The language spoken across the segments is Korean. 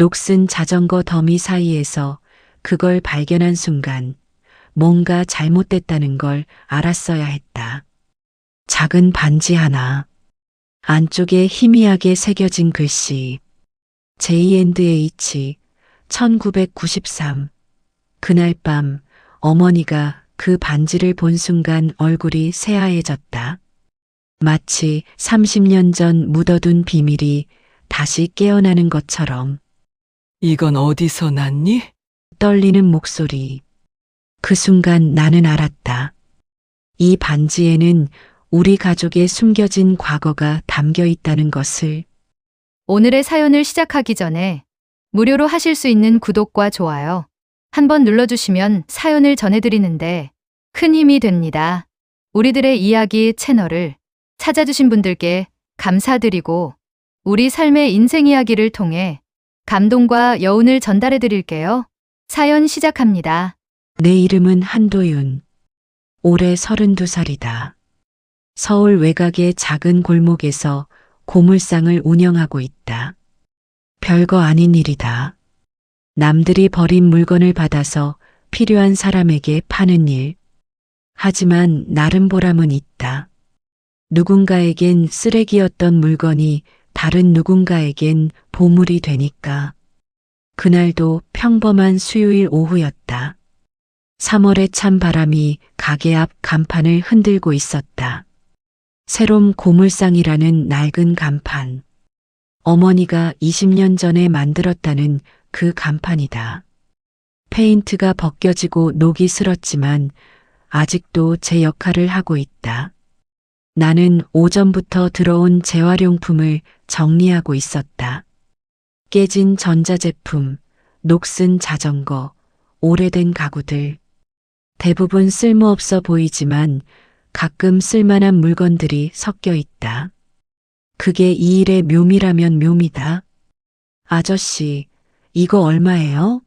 녹슨 자전거 더미 사이에서 그걸 발견한 순간 뭔가 잘못됐다는 걸 알았어야 했다. 작은 반지 하나. 안쪽에 희미하게 새겨진 글씨. J&H 1993. 그날 밤 어머니가 그 반지를 본 순간 얼굴이 새하얘졌다. 마치 30년 전 묻어둔 비밀이 다시 깨어나는 것처럼. 이건 어디서 났니? 떨리는 목소리. 그 순간 나는 알았다. 이 반지에는 우리 가족의 숨겨진 과거가 담겨 있다는 것을. 오늘의 사연을 시작하기 전에 무료로 하실 수 있는 구독과 좋아요 한번 눌러주시면 사연을 전해드리는데 큰 힘이 됩니다. 우리들의 이야기 채널을 찾아주신 분들께 감사드리고 우리 삶의 인생 이야기를 통해 감동과 여운을 전달해 드릴게요. 사연 시작합니다. 내 이름은 한도윤. 올해 32살이다. 서울 외곽의 작은 골목에서 고물상을 운영하고 있다. 별거 아닌 일이다. 남들이 버린 물건을 받아서 필요한 사람에게 파는 일. 하지만 나름 보람은 있다. 누군가에겐 쓰레기였던 물건이 다른 누군가에겐 보물이 되니까. 그날도 평범한 수요일 오후였다. 3월의 찬 바람이 가게 앞 간판을 흔들고 있었다. 새롬 고물상이라는 낡은 간판. 어머니가 20년 전에 만들었다는 그 간판이다. 페인트가 벗겨지고 녹이 슬었지만 아직도 제 역할을 하고 있다. 나는 오전부터 들어온 재활용품을 정리하고 있었다. 깨진 전자제품, 녹슨 자전거, 오래된 가구들. 대부분 쓸모없어 보이지만 가끔 쓸만한 물건들이 섞여 있다. 그게 이 일의 묘미라면 묘미다. 아저씨, 이거 얼마예요?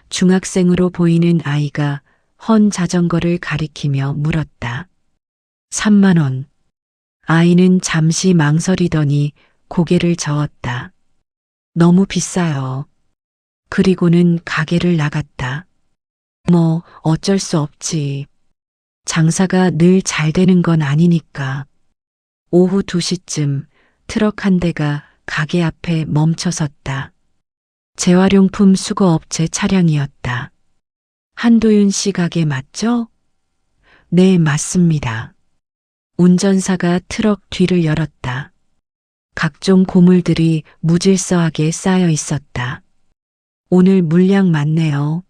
중학생으로 보이는 아이가 헌 자전거를 가리키며 물었다. 3만 원. 아이는 잠시 망설이더니 고개를 저었다. 너무 비싸요. 그리고는 가게를 나갔다. 뭐 어쩔 수 없지. 장사가 늘 잘 되는 건 아니니까. 오후 2시쯤 트럭 한 대가 가게 앞에 멈춰섰다. 재활용품 수거업체 차량이었다. 한도윤 씨 가게 맞죠? 네, 맞습니다. 운전사가 트럭 뒤를 열었다. 각종 고물들이 무질서하게 쌓여 있었다. 오늘 물량 많네요.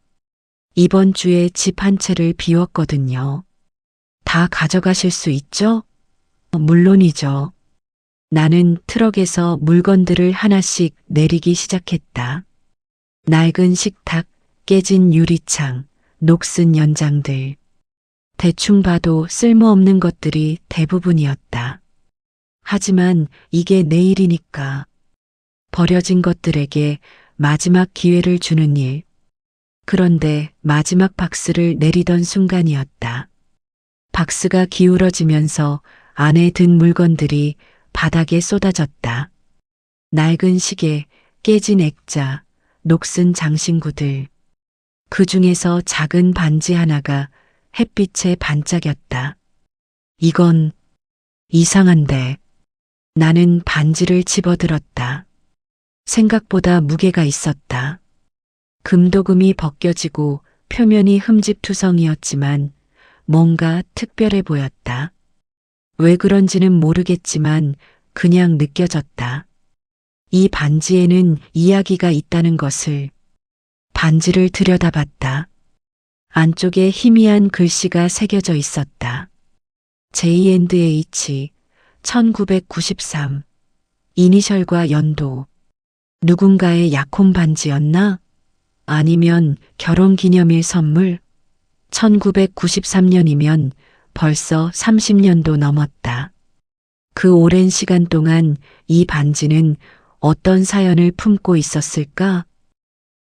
이번 주에 집 한 채를 비웠거든요. 다 가져가실 수 있죠? 물론이죠. 나는 트럭에서 물건들을 하나씩 내리기 시작했다. 낡은 식탁, 깨진 유리창, 녹슨 연장들. 대충 봐도 쓸모없는 것들이 대부분이었다. 하지만 이게 내일이니까. 버려진 것들에게 마지막 기회를 주는 일. 그런데 마지막 박스를 내리던 순간이었다. 박스가 기울어지면서 안에 든 물건들이 바닥에 쏟아졌다. 낡은 시계, 깨진 액자, 녹슨 장신구들. 그 중에서 작은 반지 하나가 햇빛에 반짝였다. 이건 이상한데. 나는 반지를 집어들었다. 생각보다 무게가 있었다. 금도금이 벗겨지고 표면이 흠집투성이었지만 뭔가 특별해 보였다. 왜 그런지는 모르겠지만 그냥 느껴졌다. 이 반지에는 이야기가 있다는 것을. 반지를 들여다봤다. 안쪽에 희미한 글씨가 새겨져 있었다. J&H 1993. 이니셜과 연도. 누군가의 약혼 반지였나? 아니면 결혼기념일 선물? 1993년이면 벌써 30년도 넘었다. 그 오랜 시간 동안 이 반지는 어떤 사연을 품고 있었을까?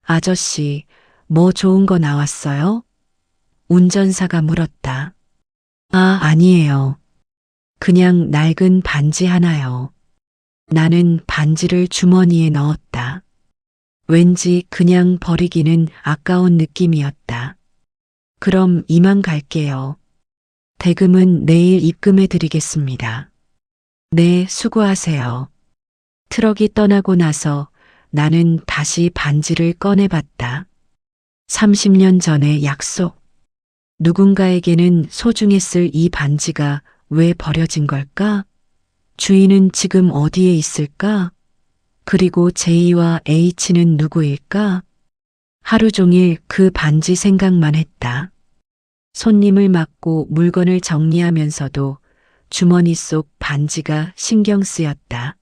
아저씨, 뭐 좋은 거 나왔어요? 운전사가 물었다. 아, 아니에요. 그냥 낡은 반지 하나요. 나는 반지를 주머니에 넣었다. 왠지 그냥 버리기는 아까운 느낌이었다. 그럼 이만 갈게요. 대금은 내일 입금해 드리겠습니다. 네, 수고하세요. 트럭이 떠나고 나서 나는 다시 반지를 꺼내봤다. 30년 전의 약속. 누군가에게는 소중했을 이 반지가 왜 버려진 걸까? 주인은 지금 어디에 있을까? 그리고 J와 H는 누구일까? 하루 종일 그 반지 생각만 했다. 손님을 맞고 물건을 정리하면서도 주머니 속 반지가 신경 쓰였다.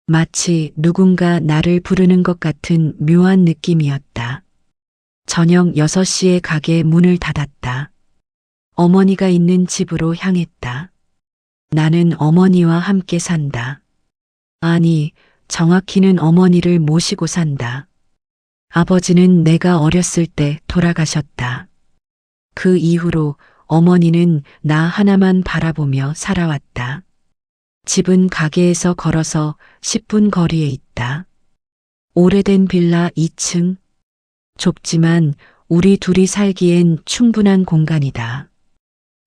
마치 누군가 나를 부르는 것 같은 묘한 느낌이었다. 저녁 6시에 가게 문을 닫았다. 어머니가 있는 집으로 향했다. 나는 어머니와 함께 산다. 아니, 정확히는 어머니를 모시고 산다. 아버지는 내가 어렸을 때 돌아가셨다. 그 이후로 어머니는 나 하나만 바라보며 살아왔다. 집은 가게에서 걸어서 10분 거리에 있다. 오래된 빌라 2층. 좁지만 우리 둘이 살기엔 충분한 공간이다.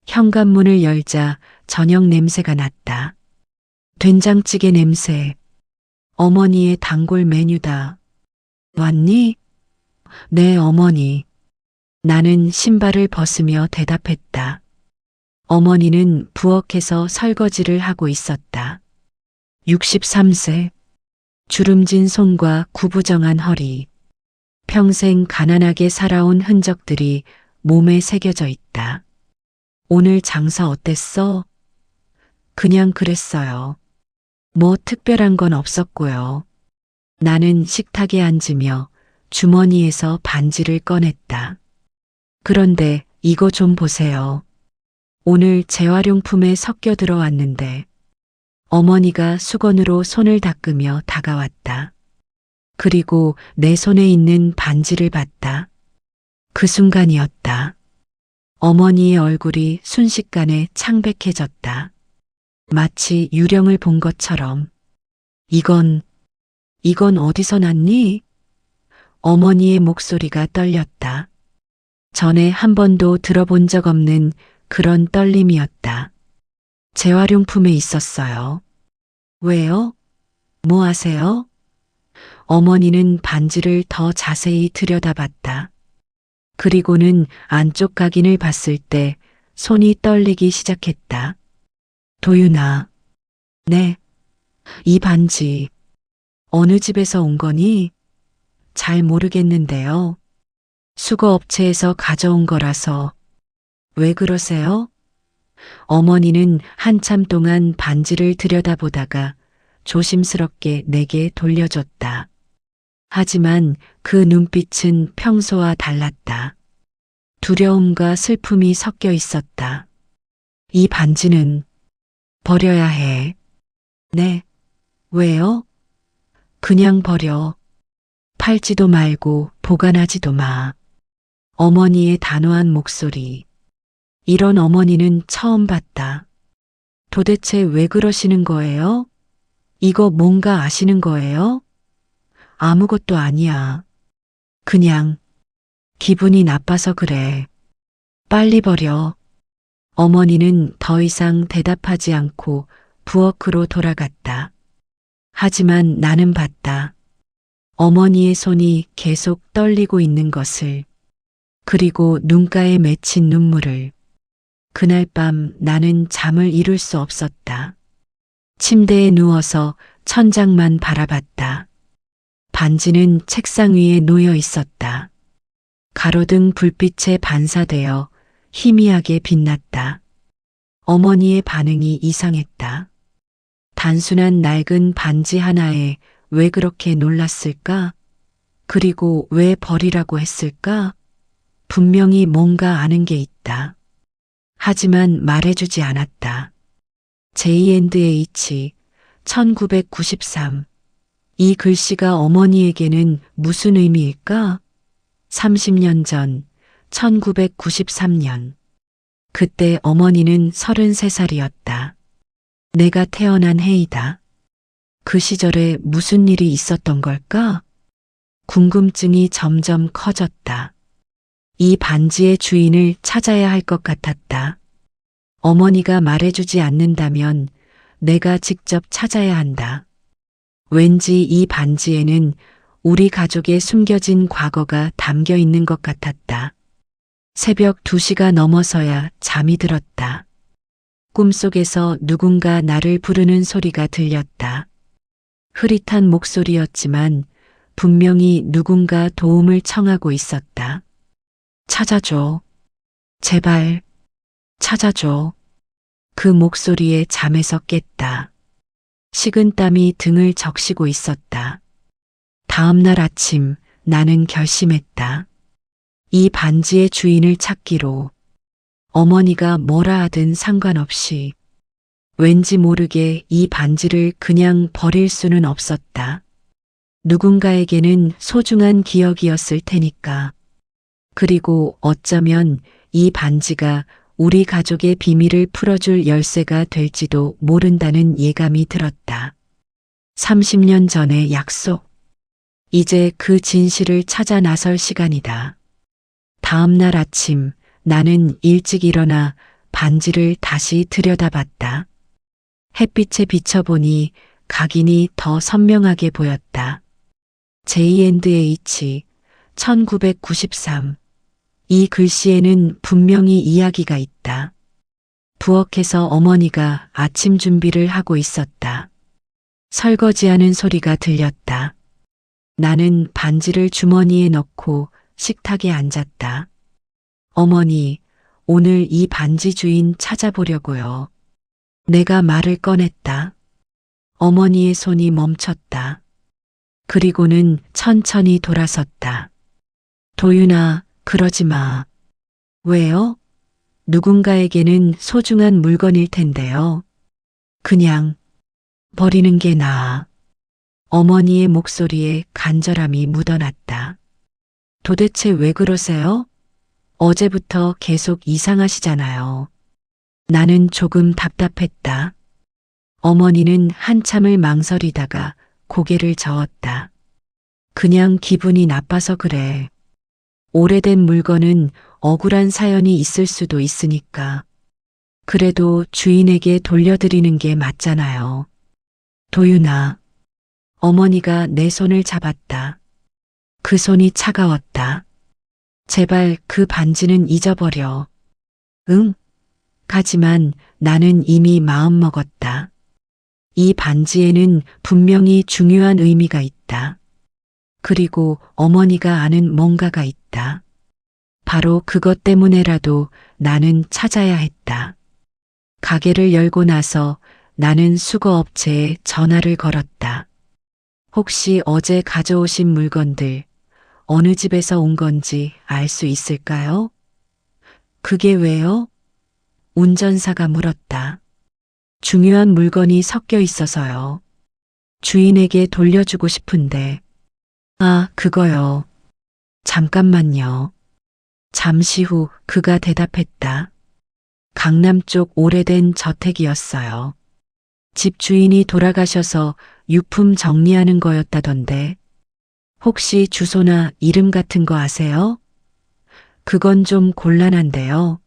현관문을 열자 저녁 냄새가 났다. 된장찌개 냄새. 어머니의 단골 메뉴다. 왔니? 네, 어머니. 나는 신발을 벗으며 대답했다. 어머니는 부엌에서 설거지를 하고 있었다. 63세. 주름진 손과 구부정한 허리. 평생 가난하게 살아온 흔적들이 몸에 새겨져 있다. 오늘 장사 어땠어? 그냥 그랬어요. 뭐 특별한 건 없었고요. 나는 식탁에 앉으며 주머니에서 반지를 꺼냈다. 그런데 이거 좀 보세요. 오늘 재활용품에 섞여 들어왔는데 어머니가 수건으로 손을 닦으며 다가왔다. 그리고 내 손에 있는 반지를 봤다. 그 순간이었다. 어머니의 얼굴이 순식간에 창백해졌다. 마치 유령을 본 것처럼. 이건 어디서 났니? 어머니의 목소리가 떨렸다. 전에 한 번도 들어본 적 없는 그런 떨림이었다. 재활용품에 있었어요. 왜요? 뭐 하세요? 어머니는 반지를 더 자세히 들여다봤다. 그리고는 안쪽 각인을 봤을 때 손이 떨리기 시작했다. 도윤아. 네. 이 반지 어느 집에서 온 거니? 잘 모르겠는데요. 수거업체에서 가져온 거라서. 왜 그러세요? 어머니는 한참 동안 반지를 들여다보다가 조심스럽게 내게 돌려줬다. 하지만 그 눈빛은 평소와 달랐다. 두려움과 슬픔이 섞여 있었다. 이 반지는 버려야 해. 네. 왜요? 그냥 버려. 팔지도 말고 보관하지도 마. 어머니의 단호한 목소리. 이런 어머니는 처음 봤다. 도대체 왜 그러시는 거예요? 이거 뭔가 아시는 거예요? 아무것도 아니야. 그냥 기분이 나빠서 그래. 빨리 버려. 어머니는 더 이상 대답하지 않고 부엌으로 돌아갔다. 하지만 나는 봤다. 어머니의 손이 계속 떨리고 있는 것을. 그리고 눈가에 맺힌 눈물을. 그날 밤 나는 잠을 이룰 수 없었다. 침대에 누워서 천장만 바라봤다. 반지는 책상 위에 놓여 있었다. 가로등 불빛에 반사되어 희미하게 빛났다. 어머니의 반응이 이상했다. 단순한 낡은 반지 하나에 왜 그렇게 놀랐을까? 그리고 왜 버리라고 했을까? 분명히 뭔가 아는 게 있다. 하지만 말해주지 않았다. J&H 1993. 이 글씨가 어머니에게는 무슨 의미일까? 30년 전 1993년. 그때 어머니는 33살이었다. 내가 태어난 해이다. 그 시절에 무슨 일이 있었던 걸까? 궁금증이 점점 커졌다. 이 반지의 주인을 찾아야 할 것 같았다. 어머니가 말해주지 않는다면 내가 직접 찾아야 한다. 왠지 이 반지에는 우리 가족의 숨겨진 과거가 담겨 있는 것 같았다. 새벽 2시가 넘어서야 잠이 들었다. 꿈속에서 누군가 나를 부르는 소리가 들렸다. 흐릿한 목소리였지만 분명히 누군가 도움을 청하고 있었다. 찾아줘. 제발, 찾아줘. 그 목소리에 잠에서 깼다. 식은땀이 등을 적시고 있었다. 다음 날 아침 나는 결심했다. 이 반지의 주인을 찾기로. 어머니가 뭐라 하든 상관없이. 왠지 모르게 이 반지를 그냥 버릴 수는 없었다. 누군가에게는 소중한 기억이었을 테니까. 그리고 어쩌면 이 반지가 우리 가족의 비밀을 풀어줄 열쇠가 될지도 모른다는 예감이 들었다. 30년 전의 약속. 이제 그 진실을 찾아 나설 시간이다. 다음 날 아침 나는 일찍 일어나 반지를 다시 들여다봤다. 햇빛에 비춰보니 각인이 더 선명하게 보였다. J&H 1993. 이 글씨에는 분명히 이야기가 있다. 부엌에서 어머니가 아침 준비를 하고 있었다. 설거지하는 소리가 들렸다. 나는 반지를 주머니에 넣고 식탁에 앉았다. 어머니, 오늘 이 반지 주인 찾아보려고요. 내가 말을 꺼냈다. 어머니의 손이 멈췄다. 그리고는 천천히 돌아섰다. 도윤아, 그러지 마. 왜요? 누군가에게는 소중한 물건일 텐데요. 그냥 버리는 게 나아. 어머니의 목소리에 간절함이 묻어났다. 도대체 왜 그러세요? 어제부터 계속 이상하시잖아요. 나는 조금 답답했다. 어머니는 한참을 망설이다가 고개를 저었다. 그냥 기분이 나빠서 그래. 오래된 물건은 억울한 사연이 있을 수도 있으니까. 그래도 주인에게 돌려드리는 게 맞잖아요. 도윤아. 어머니가 내 손을 잡았다. 그 손이 차가웠다. 제발 그 반지는 잊어버려. 응? 하지만 나는 이미 마음먹었다. 이 반지에는 분명히 중요한 의미가 있다. 그리고 어머니가 아는 뭔가가 있다. 바로 그것 때문에라도 나는 찾아야 했다. 가게를 열고 나서 나는 수거업체에 전화를 걸었다. 혹시 어제 가져오신 물건들 어느 집에서 온 건지 알 수 있을까요? 그게 왜요? 운전사가 물었다. 중요한 물건이 섞여 있어서요. 주인에게 돌려주고 싶은데. 아, 그거요. 잠깐만요. 잠시 후 그가 대답했다. 강남 쪽 오래된 저택이었어요. 집 주인이 돌아가셔서 유품 정리하는 거였다던데. 혹시 주소나 이름 같은 거 아세요? 그건 좀 곤란한데요.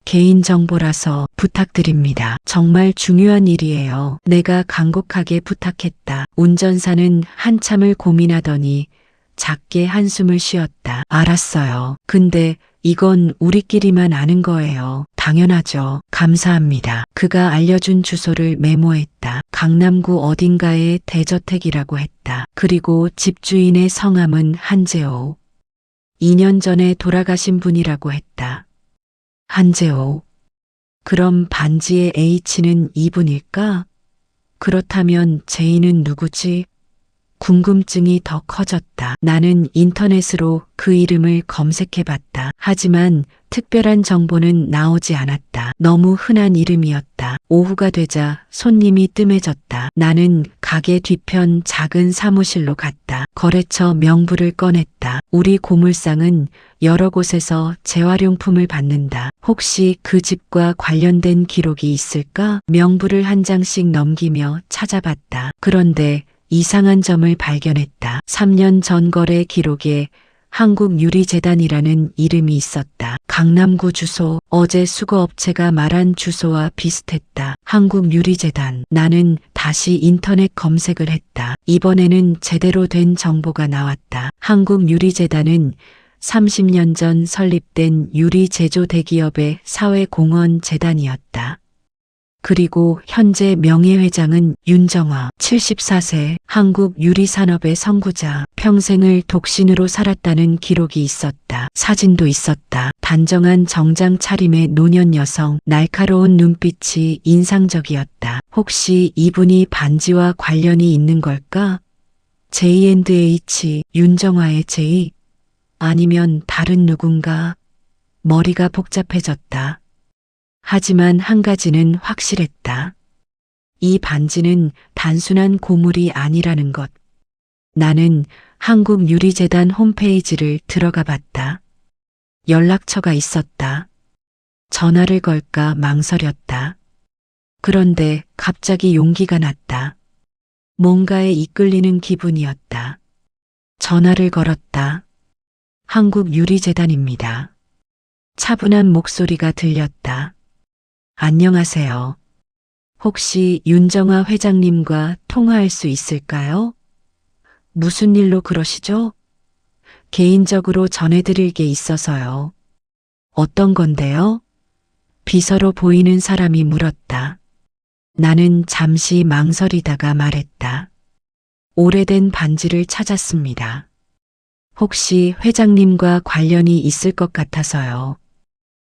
개인정보라서 부탁드립니다. 정말 중요한 일이에요. 내가 간곡하게 부탁했다. 운전사는 한참을 고민하더니 작게 한숨을 쉬었다. 알았어요. 근데 이건 우리끼리만 아는 거예요. 당연하죠. 감사합니다. 그가 알려준 주소를 메모했다. 강남구 어딘가의 대저택이라고 했다. 그리고 집주인의 성함은 한재호. 2년 전에 돌아가신 분이라고 했다. 한재호. 그럼 반지의 H는 이분일까? 그렇다면 J는 누구지? 궁금증이 더 커졌다. 나는 인터넷으로 그 이름을 검색해봤다. 하지만 특별한 정보는 나오지 않았다. 너무 흔한 이름이었다. 오후가 되자 손님이 뜸해졌다. 나는 가게 뒤편 작은 사무실로 갔다. 거래처 명부를 꺼냈다. 우리 고물상은 여러 곳에서 재활용품을 받는다. 혹시 그 집과 관련된 기록이 있을까? 명부를 한 장씩 넘기며 찾아봤다. 그런데 이상한 점을 발견했다. 3년 전 거래 기록에 한국유리재단이라는 이름이 있었다. 강남구 주소, 어제 수거업체가 말한 주소와 비슷했다. 한국유리재단. 나는 다시 인터넷 검색을 했다. 이번에는 제대로 된 정보가 나왔다. 한국유리재단은 30년 전 설립된 유리 제조 대기업의 사회공헌 재단이었다. 그리고 현재 명예회장은 윤정화 74세 한국유리산업의 선구자, 평생을 독신으로 살았다는 기록이 있었다. 사진도 있었다. 단정한 정장 차림의 노년 여성, 날카로운 눈빛이 인상적이었다. 혹시 이분이 반지와 관련이 있는 걸까? J&H, 윤정화의 J? 아니면 다른 누군가? 머리가 복잡해졌다. 하지만 한 가지는 확실했다. 이 반지는 단순한 고물이 아니라는 것. 나는 한국유리재단 홈페이지를 들어가 봤다. 연락처가 있었다. 전화를 걸까 망설였다. 그런데 갑자기 용기가 났다. 뭔가에 이끌리는 기분이었다. 전화를 걸었다. 한국유리재단입니다. 차분한 목소리가 들렸다. 안녕하세요. 혹시 윤정화 회장님과 통화할 수 있을까요? 무슨 일로 그러시죠? 개인적으로 전해드릴 게 있어서요. 어떤 건데요? 비서로 보이는 사람이 물었다. 나는 잠시 망설이다가 말했다. 오래된 반지를 찾았습니다. 혹시 회장님과 관련이 있을 것 같아서요.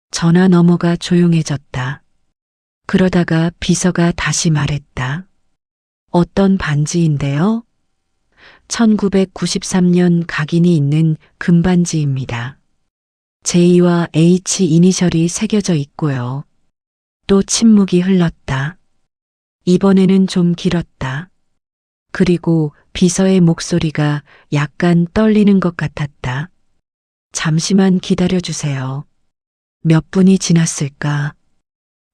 전화 너머가 조용해졌다. 그러다가 비서가 다시 말했다. 어떤 반지인데요? 1993년 각인이 있는 금반지입니다. J와 H 이니셜이 새겨져 있고요. 또 침묵이 흘렀다. 이번에는 좀 길었다. 그리고 비서의 목소리가 약간 떨리는 것 같았다. 잠시만 기다려주세요. 몇 분이 지났을까?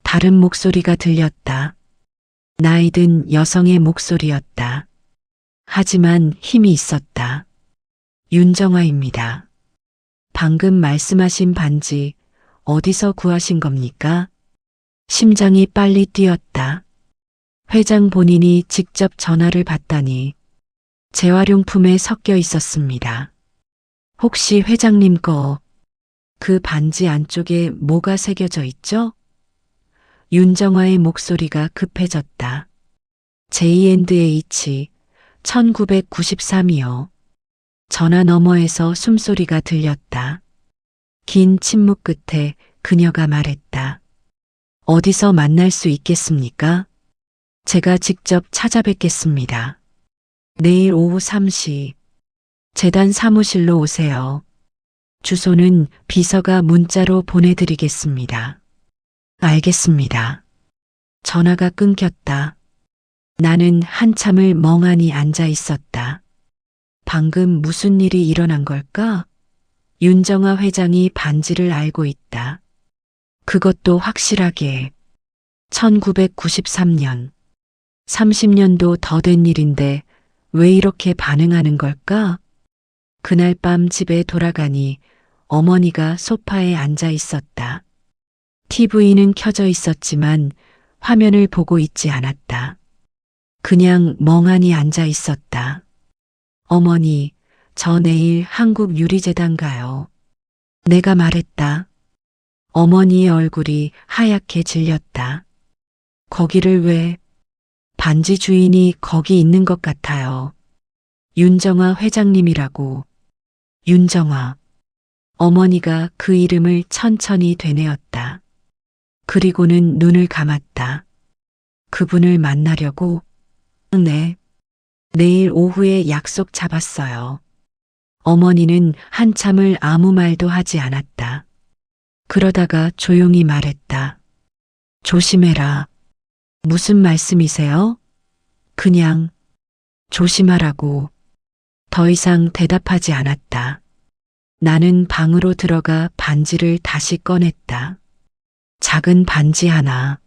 다른 목소리가 들렸다. 나이든 여성의 목소리였다. 하지만 힘이 있었다. 윤정화입니다. 방금 말씀하신 반지 어디서 구하신 겁니까? 심장이 빨리 뛰었다. 회장 본인이 직접 전화를 받다니 재활용품에 섞여 있었습니다. 혹시 회장님 거 그 반지 안쪽에 뭐가 새겨져 있죠? 윤정화의 목소리가 급해졌다. J&H 1993이요. 전화 너머에서 숨소리가 들렸다. 긴 침묵 끝에 그녀가 말했다. 어디서 만날 수 있겠습니까? 제가 직접 찾아뵙겠습니다. 내일 오후 3시 재단 사무실로 오세요. 주소는 비서가 문자로 보내드리겠습니다. 알겠습니다. 전화가 끊겼다. 나는 한참을 멍하니 앉아 있었다. 방금 무슨 일이 일어난 걸까? 윤정화 회장이 반지를 알고 있다. 그것도 확실하게. 1993년. 30년도 더 된 일인데 왜 이렇게 반응하는 걸까? 그날 밤 집에 돌아가니 어머니가 소파에 앉아 있었다. TV는 켜져 있었지만 화면을 보고 있지 않았다. 그냥 멍하니 앉아 있었다. 어머니, 저 내일 한국유리재단 가요. 내가 말했다. 어머니의 얼굴이 하얗게 질렸다. 거기를 왜? 반지 주인이 거기 있는 것 같아요. 윤정화 회장님이라고. 윤정화. 어머니가 그 이름을 천천히 되뇌었다. 그리고는 눈을 감았다. 그분을 만나려고? 네. 내일 오후에 약속 잡았어요. 어머니는 한참을 아무 말도 하지 않았다. 그러다가 조용히 말했다. 조심해라. 무슨 말씀이세요? 그냥 조심하라고. 더 이상 대답하지 않았다. 나는 방으로 들어가 반지를 다시 꺼냈다. 작은 반지 하나.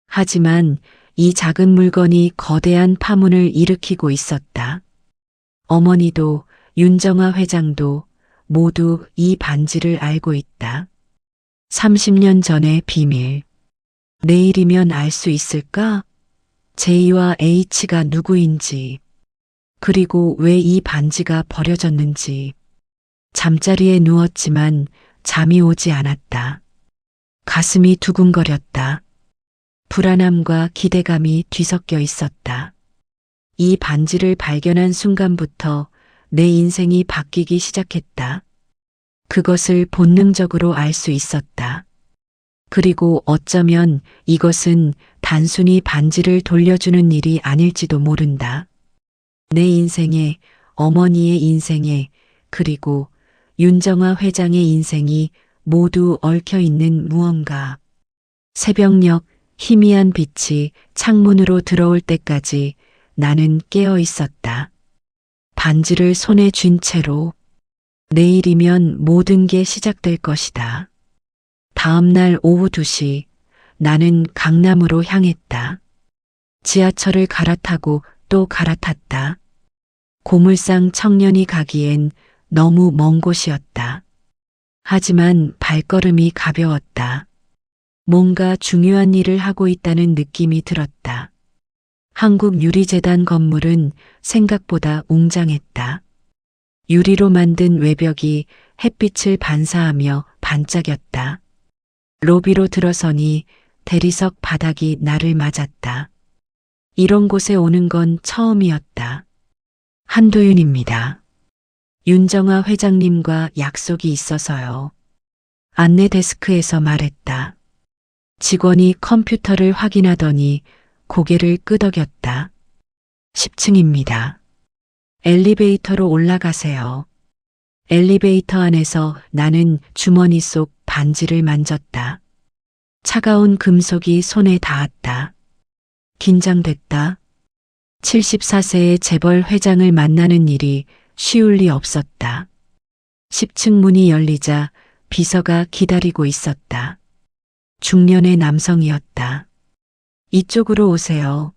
하지만 이 작은 물건이 거대한 파문을 일으키고 있었다. 어머니도 윤정아 회장도 모두 이 반지를 알고 있다. 30년 전의 비밀. 내일이면 알 수 있을까? J와 H가 누구인지, 그리고 왜 이 반지가 버려졌는지. 잠자리에 누웠지만 잠이 오지 않았다. 가슴이 두근거렸다. 불안함과 기대감이 뒤섞여 있었다. 이 반지를 발견한 순간부터 내 인생이 바뀌기 시작했다. 그것을 본능적으로 알 수 있었다. 그리고 어쩌면 이것은 단순히 반지를 돌려주는 일이 아닐지도 모른다. 내 인생에, 어머니의 인생에, 그리고 윤정아 회장의 인생이 모두 얽혀 있는 무언가. 새벽녘 희미한 빛이 창문으로 들어올 때까지 나는 깨어 있었다. 반지를 손에 쥔 채로 내일이면 모든 게 시작될 것이다. 다음 날 오후 2시 나는 강남으로 향했다. 지하철을 갈아타고 또 갈아탔다. 고물상 청년이 가기엔 너무 먼 곳이었다. 하지만 발걸음이 가벼웠다. 뭔가 중요한 일을 하고 있다는 느낌이 들었다. 한국유리재단 건물은 생각보다 웅장했다. 유리로 만든 외벽이 햇빛을 반사하며 반짝였다. 로비로 들어서니 대리석 바닥이 나를 맞았다. 이런 곳에 오는 건 처음이었다. 한도윤입니다. 윤정아 회장님과 약속이 있어서요. 안내 데스크에서 말했다. 직원이 컴퓨터를 확인하더니 고개를 끄덕였다. 10층입니다. 엘리베이터로 올라가세요. 엘리베이터 안에서 나는 주머니 속 반지를 만졌다. 차가운 금속이 손에 닿았다. 긴장됐다. 74세의 재벌 회장을 만나는 일이 쉬울 리 없었다. 10층 문이 열리자 비서가 기다리고 있었다. 중년의 남성이었다. 이쪽으로 오세요.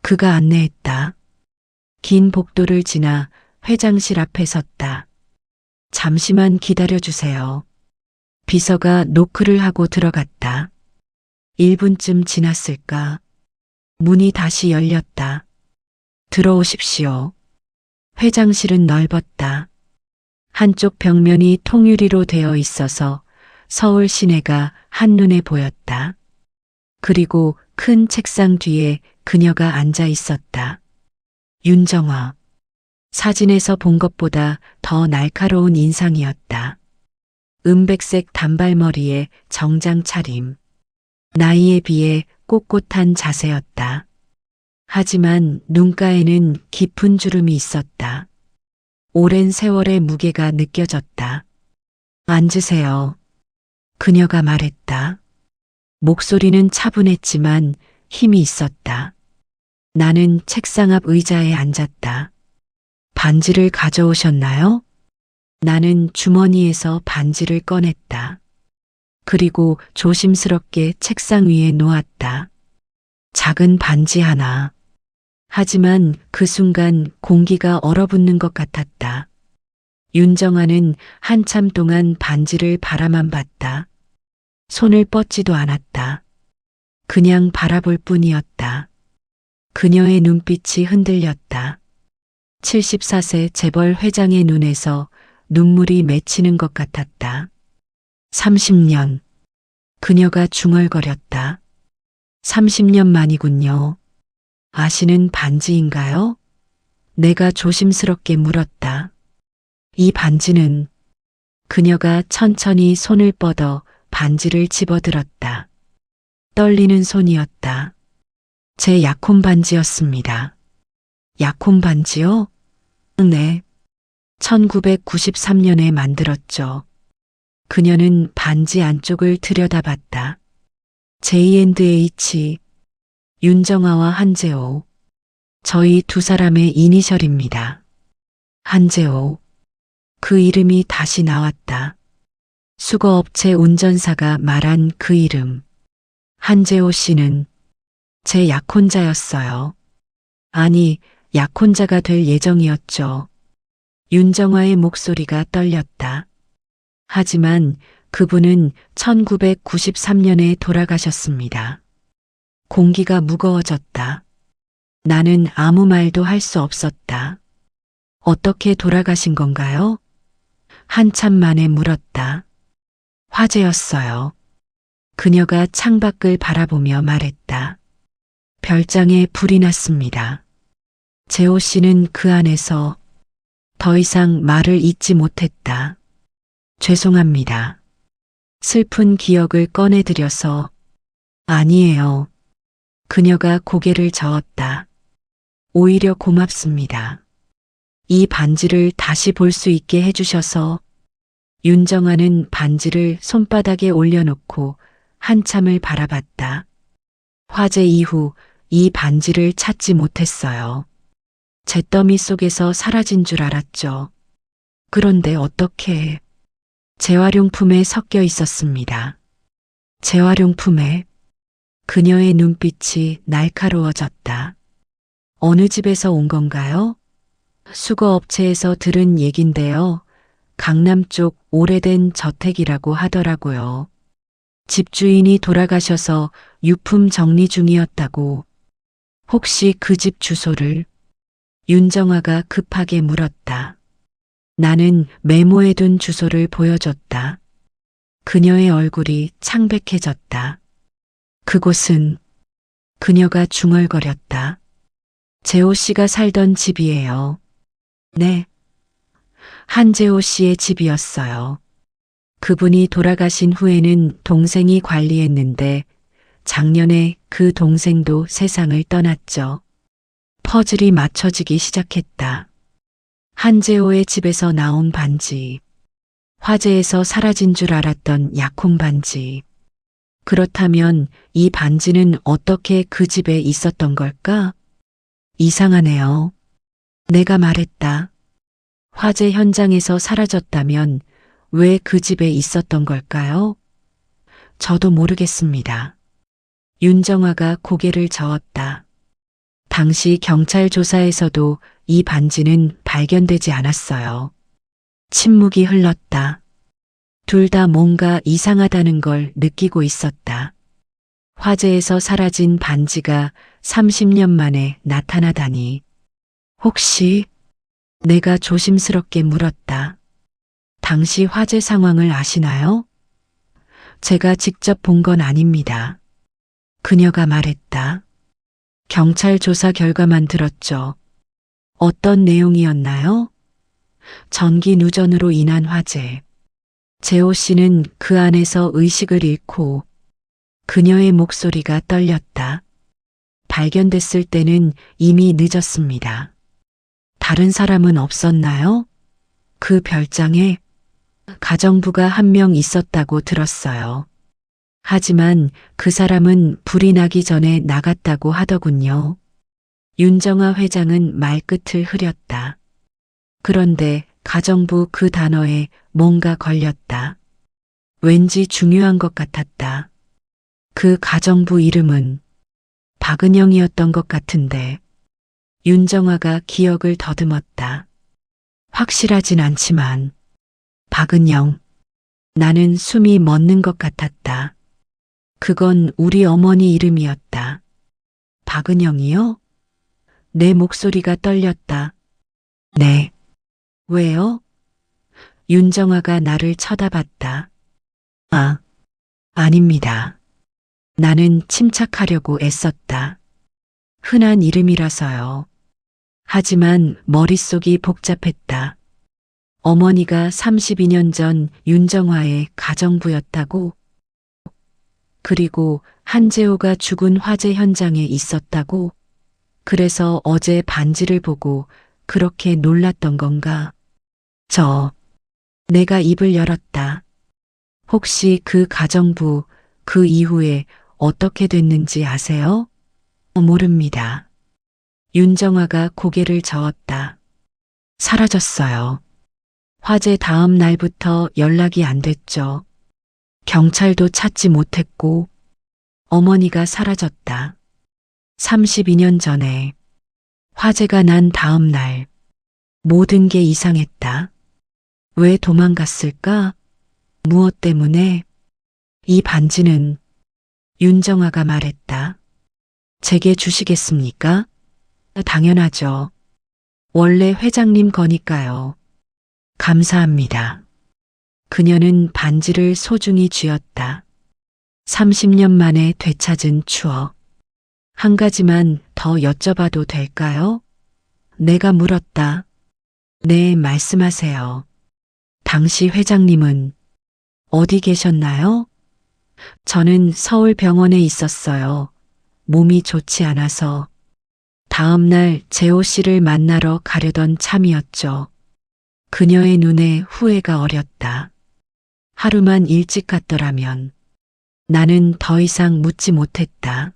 그가 안내했다. 긴 복도를 지나 회장실 앞에 섰다. 잠시만 기다려주세요. 비서가 노크를 하고 들어갔다. 1분쯤 지났을까? 문이 다시 열렸다. 들어오십시오. 회장실은 넓었다. 한쪽 벽면이 통유리로 되어 있어서 서울 시내가 한눈에 보였다. 그리고 큰 책상 뒤에 그녀가 앉아 있었다. 윤정아. 사진에서 본 것보다 더 날카로운 인상이었다. 은백색 단발머리에 정장 차림. 나이에 비해 꼿꼿한 자세였다. 하지만 눈가에는 깊은 주름이 있었다. 오랜 세월의 무게가 느껴졌다. 앉으세요. 그녀가 말했다. 목소리는 차분했지만 힘이 있었다. 나는 책상 앞 의자에 앉았다. 반지를 가져오셨나요? 나는 주머니에서 반지를 꺼냈다. 그리고 조심스럽게 책상 위에 놓았다. 작은 반지 하나. 하지만 그 순간 공기가 얼어붙는 것 같았다. 윤정아는 한참 동안 반지를 바라만 봤다. 손을 뻗지도 않았다. 그냥 바라볼 뿐이었다. 그녀의 눈빛이 흔들렸다. 74세 재벌 회장의 눈에서 눈물이 맺히는 것 같았다. 30년. 그녀가 중얼거렸다. 30년 만이군요. 아시는 반지인가요? 내가 조심스럽게 물었다. 이 반지는. 그녀가 천천히 손을 뻗어 반지를 집어들었다. 떨리는 손이었다. 제 약혼 반지였습니다. 약혼 반지요? 네. 1993년에 만들었죠. 그녀는 반지 안쪽을 들여다봤다. J&H, 윤정아와 한재호. 저희 두 사람의 이니셜입니다. 한재호. 그 이름이 다시 나왔다. 수거업체 운전사가 말한 그 이름. 한재호 씨는 제 약혼자였어요. 아니, 약혼자가 될 예정이었죠. 윤정화의 목소리가 떨렸다. 하지만 그분은 1993년에 돌아가셨습니다. 공기가 무거워졌다. 나는 아무 말도 할 수 없었다. 어떻게 돌아가신 건가요? 한참 만에 물었다. 화재였어요. 그녀가 창밖을 바라보며 말했다. 별장에 불이 났습니다. 재호 씨는 그 안에서 더 이상 말을 잇지 못했다. 죄송합니다. 슬픈 기억을 꺼내드려서. 아니에요. 그녀가 고개를 저었다. 오히려 고맙습니다. 이 반지를 다시 볼 수 있게 해주셔서. 윤정아는 반지를 손바닥에 올려놓고 한참을 바라봤다. 화재 이후 이 반지를 찾지 못했어요. 잿더미 속에서 사라진 줄 알았죠. 그런데 어떻게? 재활용품에 섞여 있었습니다. 재활용품에? 그녀의 눈빛이 날카로워졌다. 어느 집에서 온 건가요? 수거업체에서 들은 얘긴데요. 강남 쪽 오래된 저택이라고 하더라고요. 집주인이 돌아가셔서 유품 정리 중이었다고. 혹시 그 집 주소를? 윤정아가 급하게 물었다. 나는 메모해둔 주소를 보여줬다. 그녀의 얼굴이 창백해졌다. 그곳은? 그녀가 중얼거렸다. 재호 씨가 살던 집이에요. 네. 한재호 씨의 집이었어요. 그분이 돌아가신 후에는 동생이 관리했는데 작년에 그 동생도 세상을 떠났죠. 퍼즐이 맞춰지기 시작했다. 한재호의 집에서 나온 반지. 화재에서 사라진 줄 알았던 약혼 반지. 그렇다면 이 반지는 어떻게 그 집에 있었던 걸까? 이상하네요. 내가 말했다. 화재 현장에서 사라졌다면 왜 그 집에 있었던 걸까요? 저도 모르겠습니다. 윤정아가 고개를 저었다. 당시 경찰 조사에서도 이 반지는 발견되지 않았어요. 침묵이 흘렀다. 둘 다 뭔가 이상하다는 걸 느끼고 있었다. 화재에서 사라진 반지가 30년 만에 나타나다니. 혹시? 내가 조심스럽게 물었다. 당시 화재 상황을 아시나요? 제가 직접 본 건 아닙니다. 그녀가 말했다. 경찰 조사 결과만 들었죠. 어떤 내용이었나요? 전기 누전으로 인한 화재. 재호 씨는 그 안에서 의식을 잃고. 그녀의 목소리가 떨렸다. 발견됐을 때는 이미 늦었습니다. 다른 사람은 없었나요? 그 별장에? 가정부가 한 명 있었다고 들었어요. 하지만 그 사람은 불이 나기 전에 나갔다고 하더군요. 윤정아 회장은 말끝을 흐렸다. 그런데 가정부 그 단어에 뭔가 걸렸다. 왠지 중요한 것 같았다. 그 가정부 이름은 박은영이었던 것 같은데. 윤정아가 기억을 더듬었다. 확실하진 않지만. 박은영. 나는 숨이 멎는 것 같았다. 그건 우리 어머니 이름이었다. 박은영이요? 내 목소리가 떨렸다. 네. 왜요? 윤정아가 나를 쳐다봤다. 아, 아닙니다. 나는 침착하려고 애썼다. 흔한 이름이라서요. 하지만 머릿속이 복잡했다. 어머니가 32년 전 윤정화의 가정부였다고? 그리고 한재호가 죽은 화재 현장에 있었다고? 그래서 어제 반지를 보고 그렇게 놀랐던 건가? 내가 입을 열었다. 혹시 그 가정부 그 이후에 어떻게 됐는지 아세요? 모릅니다. 윤정아가 고개를 저었다. 사라졌어요. 화재 다음 날부터 연락이 안 됐죠. 경찰도 찾지 못했고 어머니가 사라졌다. 32년 전에 화재가 난 다음 날 모든 게 이상했다. 왜 도망갔을까? 무엇 때문에? 이 반지는 윤정아가 말했다. 제게 주시겠습니까? 당연하죠. 원래 회장님 거니까요. 감사합니다. 그녀는 반지를 소중히 쥐었다. 30년 만에 되찾은 추억. 한 가지만 더 여쭤봐도 될까요? 내가 물었다. 네, 말씀하세요. 당시 회장님은 어디 계셨나요? 저는 서울 병원에 있었어요. 몸이 좋지 않아서. 다음 날 재호 씨를 만나러 가려던 참이었죠. 그녀의 눈에 후회가 어렸다. 하루만 일찍 갔더라면. 나는 더 이상 묻지 못했다.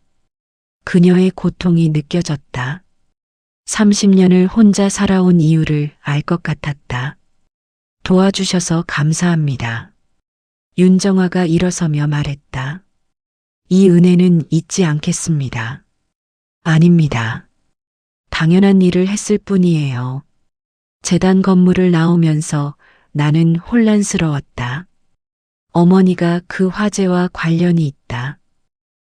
그녀의 고통이 느껴졌다. 30년을 혼자 살아온 이유를 알 것 같았다. 도와주셔서 감사합니다. 윤정아가 일어서며 말했다. 이 은혜는 잊지 않겠습니다. 아닙니다. 당연한 일을 했을 뿐이에요. 재단 건물을 나오면서 나는 혼란스러웠다. 어머니가 그 화재와 관련이 있다.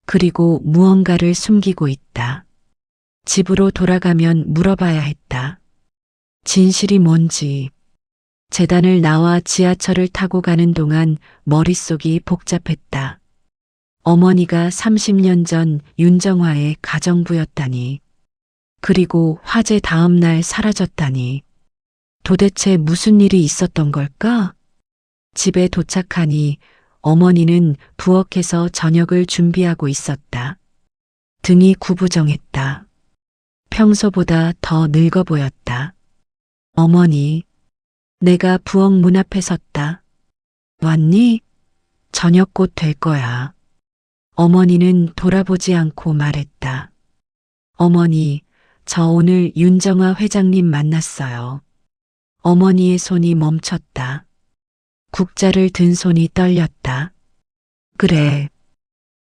그리고 무언가를 숨기고 있다. 집으로 돌아가면 물어봐야 했다. 진실이 뭔지. 재단을 나와 지하철을 타고 가는 동안 머릿속이 복잡했다. 어머니가 30년 전 윤정화의 가정부였다니. 그리고 화재 다음 날 사라졌다니. 도대체 무슨 일이 있었던 걸까? 집에 도착하니 어머니는 부엌에서 저녁을 준비하고 있었다. 등이 구부정했다. 평소보다 더 늙어 보였다. 어머니, 내가 부엌 문 앞에 섰다. 왔니? 저녁 곧 될 거야. 어머니는 돌아보지 않고 말했다. 어머니, 저 오늘 윤정아 회장님 만났어요. 어머니의 손이 멈췄다. 국자를 든 손이 떨렸다. 그래.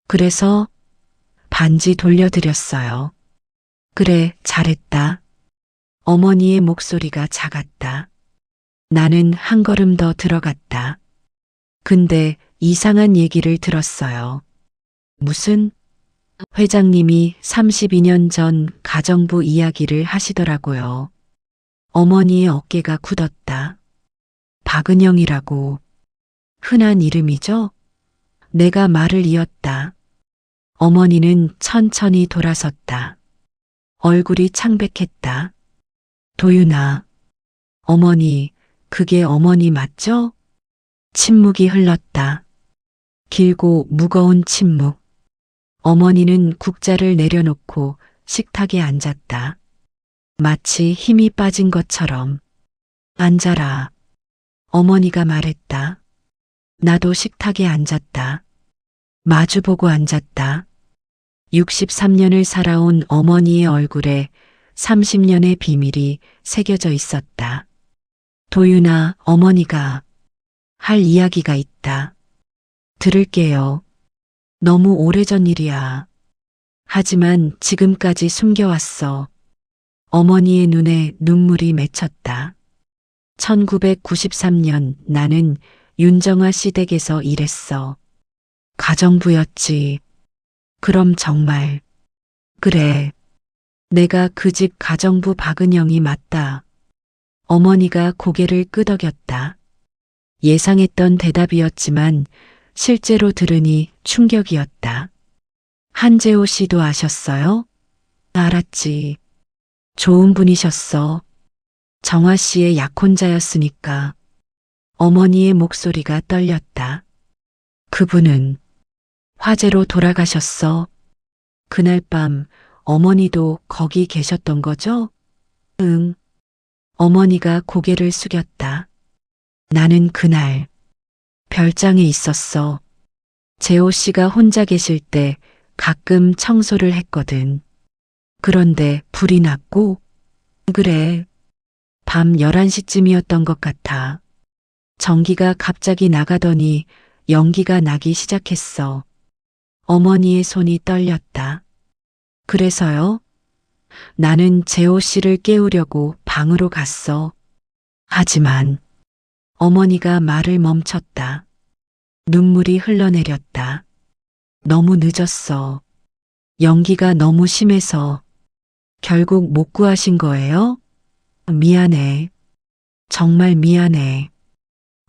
그래서 반지 돌려드렸어요. 그래, 잘했다. 어머니의 목소리가 작았다. 나는 한 걸음 더 들어갔다. 근데 이상한 얘기를 들었어요. 무슨? 회장님이 32년 전 가정부 이야기를 하시더라고요. 어머니의 어깨가 굳었다. 박은영이라고. 흔한 이름이죠? 내가 말을 이었다. 어머니는 천천히 돌아섰다. 얼굴이 창백했다. 도윤아. 어머니, 그게 어머니 맞죠? 침묵이 흘렀다. 길고 무거운 침묵. 어머니는 국자를 내려놓고 식탁에 앉았다. 마치 힘이 빠진 것처럼. 앉아라. 어머니가 말했다. 나도 식탁에 앉았다. 마주보고 앉았다. 63년을 살아온 어머니의 얼굴에 30년의 비밀이 새겨져 있었다. 도윤아, 어머니가 할 이야기가 있다. 들을게요. 너무 오래전 일이야. 하지만 지금까지 숨겨왔어. 어머니의 눈에 눈물이 맺혔다. 1993년 나는 윤정아 씨 댁에서 일했어. 가정부였지. 그럼 정말. 그래. 내가 그 집 가정부 박은영이 맞다. 어머니가 고개를 끄덕였다. 예상했던 대답이었지만 실제로 들으니 충격이었다. 한재호 씨도 아셨어요? 알았지. 좋은 분이셨어. 정화 씨의 약혼자였으니까. 어머니의 목소리가 떨렸다. 그분은 화재로 돌아가셨어. 그날 밤 어머니도 거기 계셨던 거죠? 응. 어머니가 고개를 숙였다. 나는 그날 별장에 있었어. 재호 씨가 혼자 계실 때 가끔 청소를 했거든. 그런데 불이 났고, 그래. 밤 11시쯤이었던 것 같아. 전기가 갑자기 나가더니 연기가 나기 시작했어. 어머니의 손이 떨렸다. 그래서요? 나는 재호 씨를 깨우려고 방으로 갔어. 하지만 어머니가 말을 멈췄다. 눈물이 흘러내렸다. 너무 늦었어. 연기가 너무 심해서 결국 못 구하신 거예요? 미안해. 정말 미안해.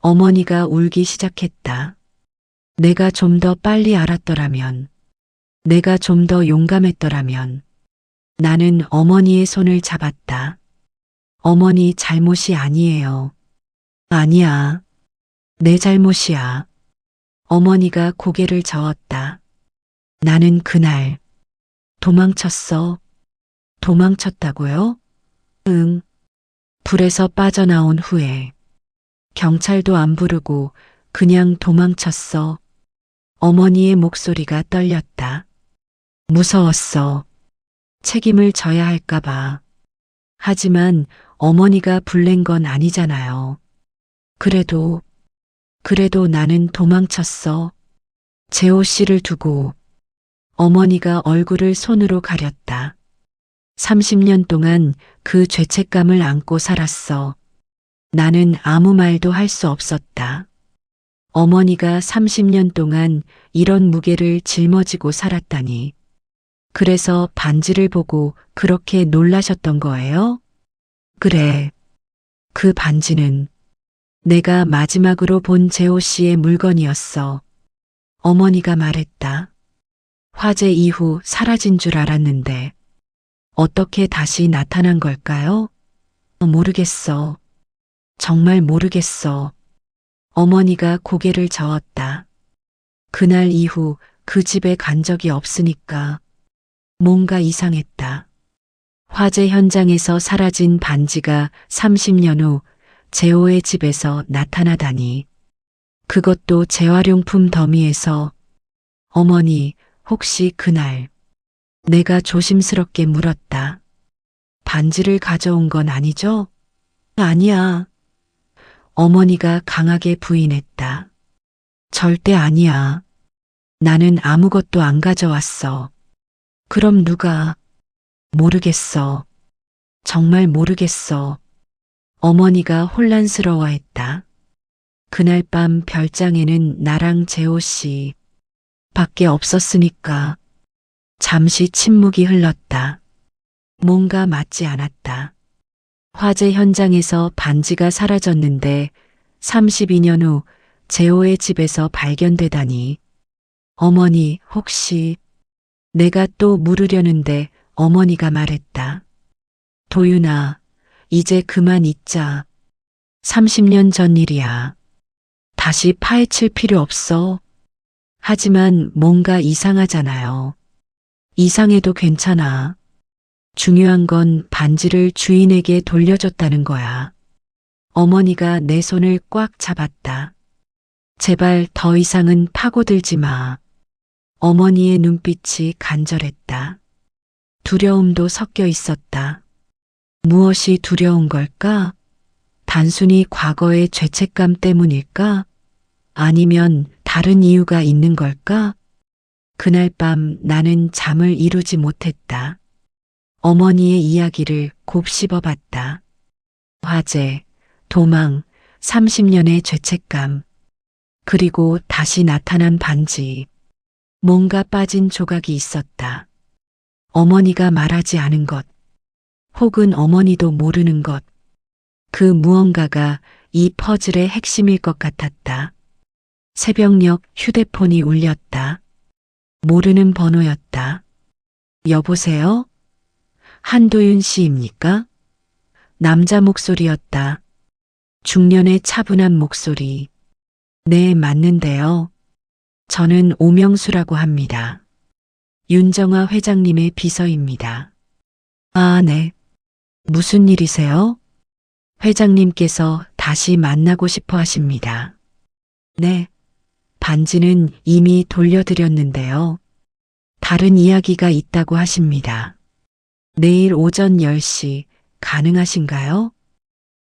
어머니가 울기 시작했다. 내가 좀 더 빨리 알았더라면, 내가 좀 더 용감했더라면. 나는 어머니의 손을 잡았다. 어머니 잘못이 아니에요. 아니야. 내 잘못이야. 어머니가 고개를 저었다. 나는 그날 도망쳤어. 도망쳤다고요? 응. 불에서 빠져나온 후에 경찰도 안 부르고 그냥 도망쳤어. 어머니의 목소리가 떨렸다. 무서웠어. 책임을 져야 할까봐. 하지만 어머니가 불낸 건 아니잖아요. 그래도 나는 도망쳤어. 재호 씨를 두고. 어머니가 얼굴을 손으로 가렸다. 30년 동안 그 죄책감을 안고 살았어. 나는 아무 말도 할 수 없었다. 어머니가 30년 동안 이런 무게를 짊어지고 살았다니. 그래서 반지를 보고 그렇게 놀라셨던 거예요? 그래. 그 반지는 내가 마지막으로 본 재호 씨의 물건이었어. 어머니가 말했다. 화재 이후 사라진 줄 알았는데 어떻게 다시 나타난 걸까요? 모르겠어. 정말 모르겠어. 어머니가 고개를 저었다. 그날 이후 그 집에 간 적이 없으니까 뭔가 이상했다. 화재 현장에서 사라진 반지가 30년 후 재호의 집에서 나타나다니. 그것도 재활용품 더미에서. 어머니, 혹시 그날 내가 조심스럽게 물었다. 반지를 가져온 건 아니죠? 아니야. 어머니가 강하게 부인했다. 절대 아니야. 나는 아무것도 안 가져왔어. 그럼 누가? 모르겠어. 정말 모르겠어. 어머니가 혼란스러워했다. 그날 밤 별장에는 나랑 재호 씨 밖에 없었으니까. 잠시 침묵이 흘렀다. 뭔가 맞지 않았다. 화재 현장에서 반지가 사라졌는데 32년 후 재호의 집에서 발견되다니. 어머니, 혹시 내가 또 물으려는데 어머니가 말했다. 도윤아, 이제 그만 잊자. 30년 전 일이야. 다시 파헤칠 필요 없어. 하지만 뭔가 이상하잖아요. 이상해도 괜찮아. 중요한 건 반지를 주인에게 돌려줬다는 거야. 어머니가 내 손을 꽉 잡았다. 제발 더 이상은 파고들지 마. 어머니의 눈빛이 간절했다. 두려움도 섞여 있었다. 무엇이 두려운 걸까? 단순히 과거의 죄책감 때문일까? 아니면 다른 이유가 있는 걸까? 그날 밤 나는 잠을 이루지 못했다. 어머니의 이야기를 곱씹어봤다. 화재, 도망, 30년의 죄책감, 그리고 다시 나타난 반지. 뭔가 빠진 조각이 있었다. 어머니가 말하지 않은 것, 혹은 어머니도 모르는 것. 그 무언가가 이 퍼즐의 핵심일 것 같았다. 새벽녘 휴대폰이 울렸다. 모르는 번호였다. 여보세요? 한도윤 씨입니까? 남자 목소리였다. 중년의 차분한 목소리. 네, 맞는데요. 저는 오명수라고 합니다. 윤정아 회장님의 비서입니다. 아, 네. 무슨 일이세요? 회장님께서 다시 만나고 싶어 하십니다. 네. 반지는 이미 돌려드렸는데요. 다른 이야기가 있다고 하십니다. 내일 오전 10시 가능하신가요?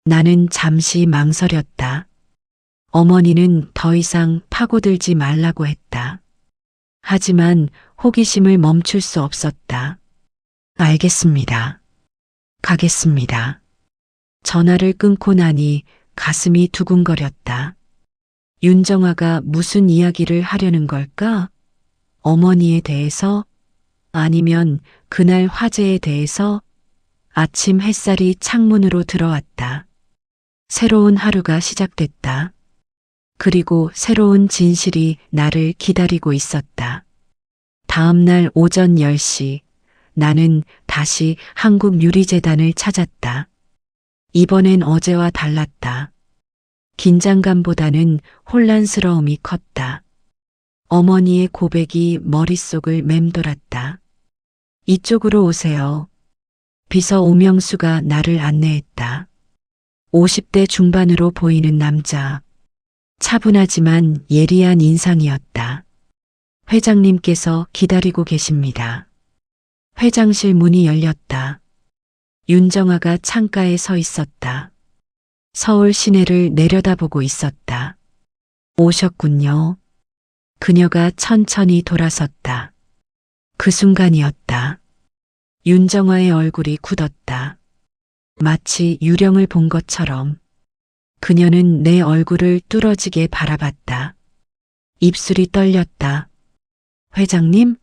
나는 잠시 망설였다. 어머니는 더 이상 파고들지 말라고 했다. 하지만 호기심을 멈출 수 없었다. 알겠습니다. 가겠습니다. 전화를 끊고 나니 가슴이 두근거렸다. 윤정아가 무슨 이야기를 하려는 걸까? 어머니에 대해서? 아니면 그날 화재에 대해서? 아침 햇살이 창문으로 들어왔다. 새로운 하루가 시작됐다. 그리고 새로운 진실이 나를 기다리고 있었다. 다음 날 오전 10시 나는 다시 한국유리재단을 찾았다. 이번엔 어제와 달랐다. 긴장감보다는 혼란스러움이 컸다. 어머니의 고백이 머릿속을 맴돌았다. 이쪽으로 오세요. 비서 오명수가 나를 안내했다. 50대 중반으로 보이는 남자. 차분하지만 예리한 인상이었다. 회장님께서 기다리고 계십니다. 회장실 문이 열렸다. 윤정아가 창가에 서 있었다. 서울 시내를 내려다보고 있었다. 오셨군요. 그녀가 천천히 돌아섰다. 그 순간이었다. 윤정아의 얼굴이 굳었다. 마치 유령을 본 것처럼. 그녀는 내 얼굴을 뚫어지게 바라봤다. 입술이 떨렸다. 회장님?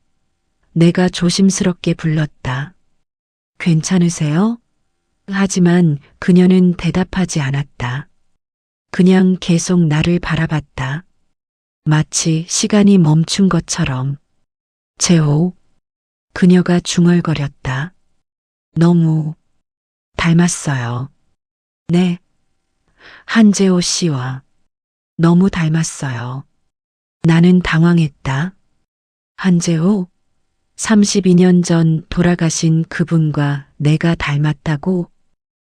내가 조심스럽게 불렀다. 괜찮으세요? 하지만 그녀는 대답하지 않았다. 그냥 계속 나를 바라봤다. 마치 시간이 멈춘 것처럼. 재호. 그녀가 중얼거렸다. 너무 닮았어요. 네. 한재호 씨와 너무 닮았어요. 나는 당황했다. 한재호? 32년 전 돌아가신 그분과 내가 닮았다고?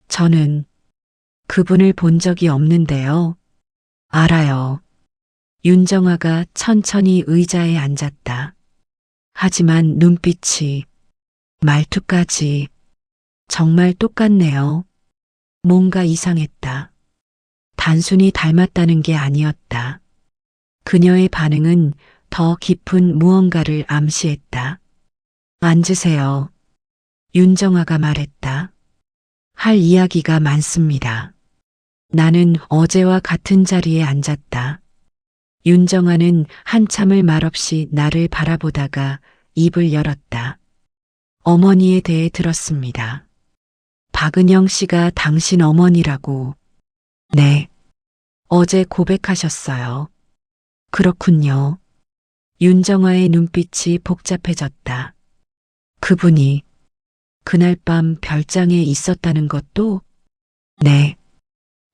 저는 그분을 본 적이 없는데요. 알아요. 윤정아가 천천히 의자에 앉았다. 하지만 눈빛이, 말투까지 정말 똑같네요. 뭔가 이상했다. 단순히 닮았다는 게 아니었다. 그녀의 반응은 더 깊은 무언가를 암시했다. 앉으세요. 윤정아가 말했다. 할 이야기가 많습니다. 나는 어제와 같은 자리에 앉았다. 윤정아는 한참을 말없이 나를 바라보다가 입을 열었다. 어머니에 대해 들었습니다. 박은영 씨가 당신 어머니라고. 네. 어제 고백하셨어요. 그렇군요. 윤정아의 눈빛이 복잡해졌다. 그분이 그날 밤 별장에 있었다는 것도? 네.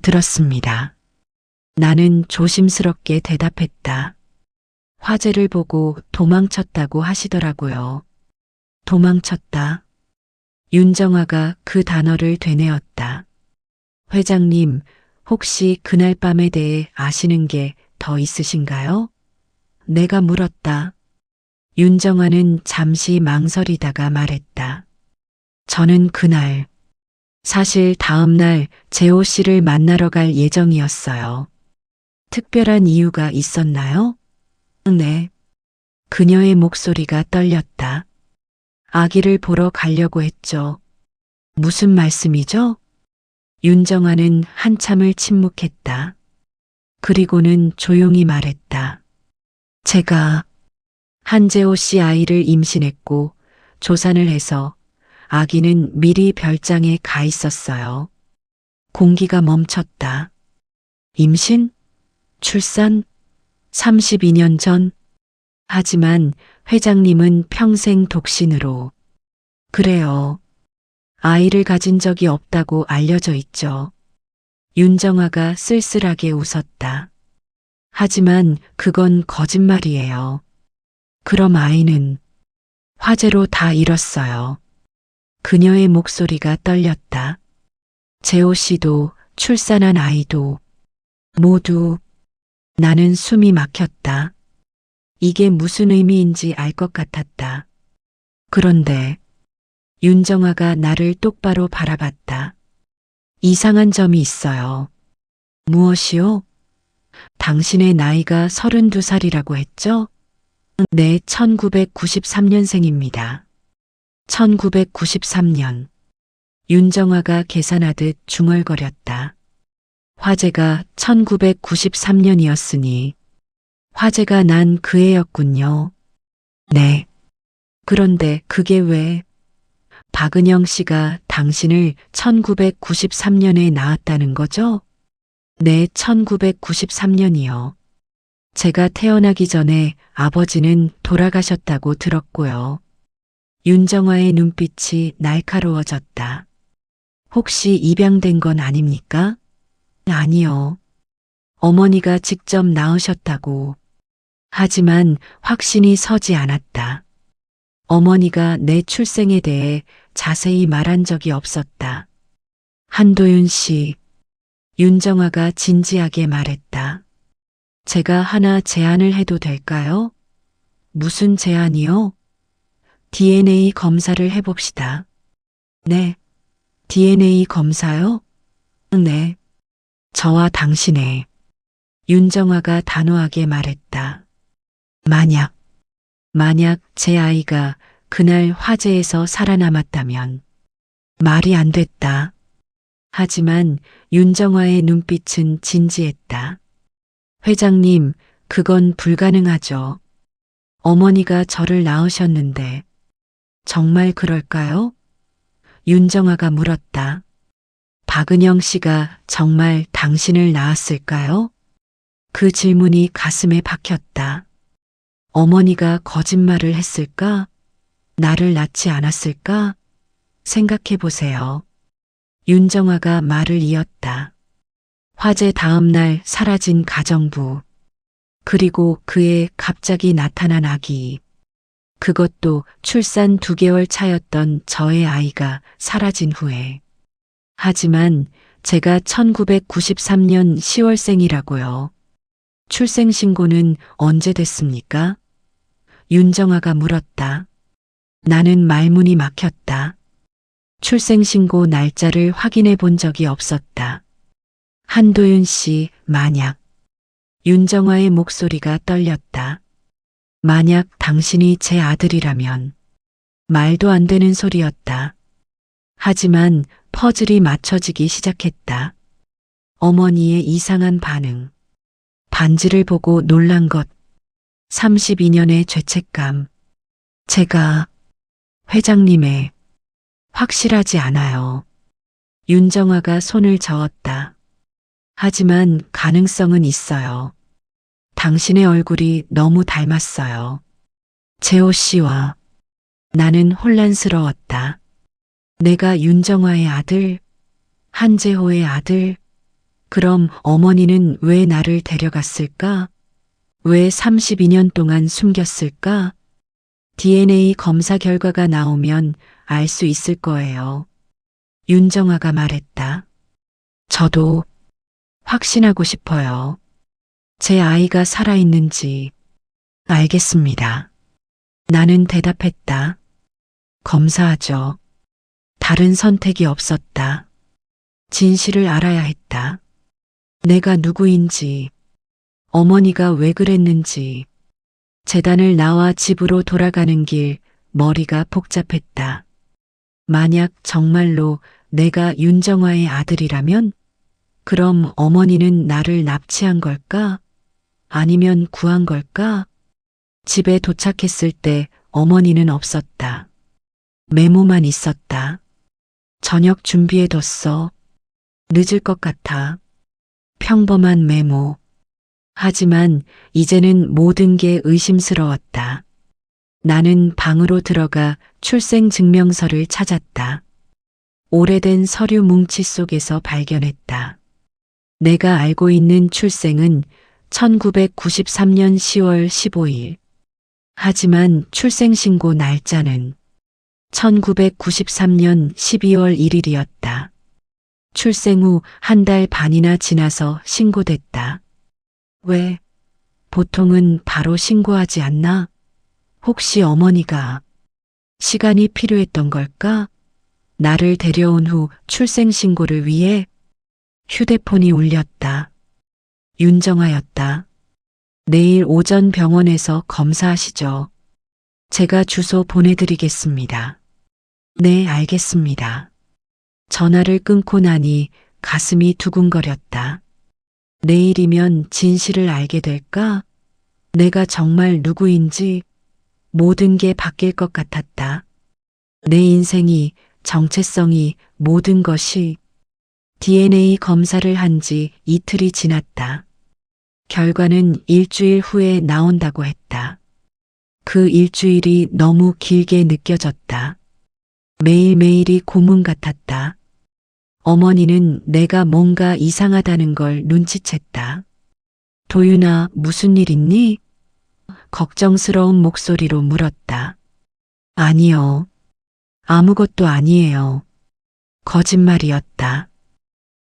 들었습니다. 나는 조심스럽게 대답했다. 화재를 보고 도망쳤다고 하시더라고요. 도망쳤다. 윤정아가 그 단어를 되뇌었다. 회장님, 혹시 그날 밤에 대해 아시는 게 더 있으신가요? 내가 물었다. 윤정아는 잠시 망설이다가 말했다. 저는 그날, 사실 다음 날 재호 씨를 만나러 갈 예정이었어요. 특별한 이유가 있었나요? 네. 그녀의 목소리가 떨렸다. 아기를 보러 가려고 했죠. 무슨 말씀이죠? 윤정아는 한참을 침묵했다. 그리고는 조용히 말했다. 제가 한재호 씨 아이를 임신했고 조산을 해서 아기는 미리 별장에 가 있었어요. 공기가 멈췄다. 임신? 출산? 32년 전? 하지만 회장님은 평생 독신으로. 그래요. 아이를 가진 적이 없다고 알려져 있죠. 윤정아가 쓸쓸하게 웃었다. 하지만 그건 거짓말이에요. 그럼 아이는 화재로 다 잃었어요. 그녀의 목소리가 떨렸다. 재호 씨도 출산한 아이도 모두. 나는 숨이 막혔다. 이게 무슨 의미인지 알 것 같았다. 그런데 윤정아가 나를 똑바로 바라봤다. 이상한 점이 있어요. 무엇이요? 당신의 나이가 32살이라고 했죠? 네, 1993년생입니다. 1993년. 윤정아가 계산하듯 중얼거렸다. 화재가 1993년이었으니 화재가 난 그 해였군요. 네. 그런데 그게 왜? 박은영 씨가 당신을 1993년에 낳았다는 거죠? 네, 1993년이요. 제가 태어나기 전에 아버지는 돌아가셨다고 들었고요. 윤정아의 눈빛이 날카로워졌다. 혹시 입양된 건 아닙니까? 아니요. 어머니가 직접 낳으셨다고. 하지만 확신이 서지 않았다. 어머니가 내 출생에 대해 자세히 말한 적이 없었다. 한도윤 씨, 윤정아가 진지하게 말했다. 제가 하나 제안을 해도 될까요? 무슨 제안이요? DNA 검사를 해봅시다. 네. DNA 검사요? 네. 저와 당신의. 윤정아가 단호하게 말했다. 만약 제 아이가 그날 화재에서 살아남았다면. 말이 안 됐다. 하지만 윤정아의 눈빛은 진지했다. 회장님, 그건 불가능하죠. 어머니가 저를 낳으셨는데. 정말 그럴까요? 윤정아가 물었다. 박은영 씨가 정말 당신을 낳았을까요? 그 질문이 가슴에 박혔다. 어머니가 거짓말을 했을까? 나를 낳지 않았을까? 생각해 보세요. 윤정아가 말을 이었다. 화재 다음 날 사라진 가정부. 그리고 그의 갑자기 나타난 아기. 그것도 출산 2개월 차였던 저의 아이가 사라진 후에. 하지만 제가 1993년 10월생이라고요. 출생신고는 언제 됐습니까? 윤정아가 물었다. 나는 말문이 막혔다. 출생신고 날짜를 확인해 본 적이 없었다. 한도윤 씨, 만약. 윤정아의 목소리가 떨렸다. 만약 당신이 제 아들이라면. 말도 안 되는 소리였다. 하지만 퍼즐이 맞춰지기 시작했다. 어머니의 이상한 반응. 반지를 보고 놀란 것. 32년의 죄책감. 제가 회장님의 확실하지 않아요. 윤정아가 손을 저었다. 하지만 가능성은 있어요. 당신의 얼굴이 너무 닮았어요. 재호 씨와. 나는 혼란스러웠다. 내가 윤정아의 아들, 한재호의 아들. 그럼 어머니는 왜 나를 데려갔을까? 왜 32년 동안 숨겼을까? DNA 검사 결과가 나오면 알 수 있을 거예요. 윤정아가 말했다. 저도 확신하고 싶어요. 제 아이가 살아있는지. 알겠습니다. 나는 대답했다. 검사하죠. 다른 선택이 없었다. 진실을 알아야 했다. 내가 누구인지, 어머니가 왜 그랬는지, 재단을 나와 집으로 돌아가는 길 머리가 복잡했다. 만약 정말로 내가 윤정아의 아들이라면, 그럼 어머니는 나를 납치한 걸까? 아니면 구한 걸까? 집에 도착했을 때 어머니는 없었다. 메모만 있었다. 저녁 준비해뒀어. 늦을 것 같아. 평범한 메모. 하지만 이제는 모든 게 의심스러웠다. 나는 방으로 들어가 출생증명서를 찾았다. 오래된 서류 뭉치 속에서 발견했다. 내가 알고 있는 출생은 1993년 10월 15일. 하지만 출생신고 날짜는 1993년 12월 1일이었다. 출생 후 1달 반이나 지나서 신고됐다. 왜? 보통은 바로 신고하지 않나? 혹시 어머니가 시간이 필요했던 걸까? 나를 데려온 후 출생신고를 위해 휴대폰이 울렸다. 윤정아였다. 내일 오전 병원에서 검사하시죠. 제가 주소 보내드리겠습니다. 네, 알겠습니다. 전화를 끊고 나니 가슴이 두근거렸다. 내일이면 진실을 알게 될까? 내가 정말 누구인지 모든 게 바뀔 것 같았다. 내 인생이, 정체성이, 모든 것이 DNA 검사를 한 지 이틀이 지났다. 결과는 일주일 후에 나온다고 했다. 그 일주일이 너무 길게 느껴졌다. 매일매일이 고문 같았다. 어머니는 내가 뭔가 이상하다는 걸 눈치챘다. 도윤아, 무슨 일 있니? 걱정스러운 목소리로 물었다. 아니요. 아무것도 아니에요. 거짓말이었다.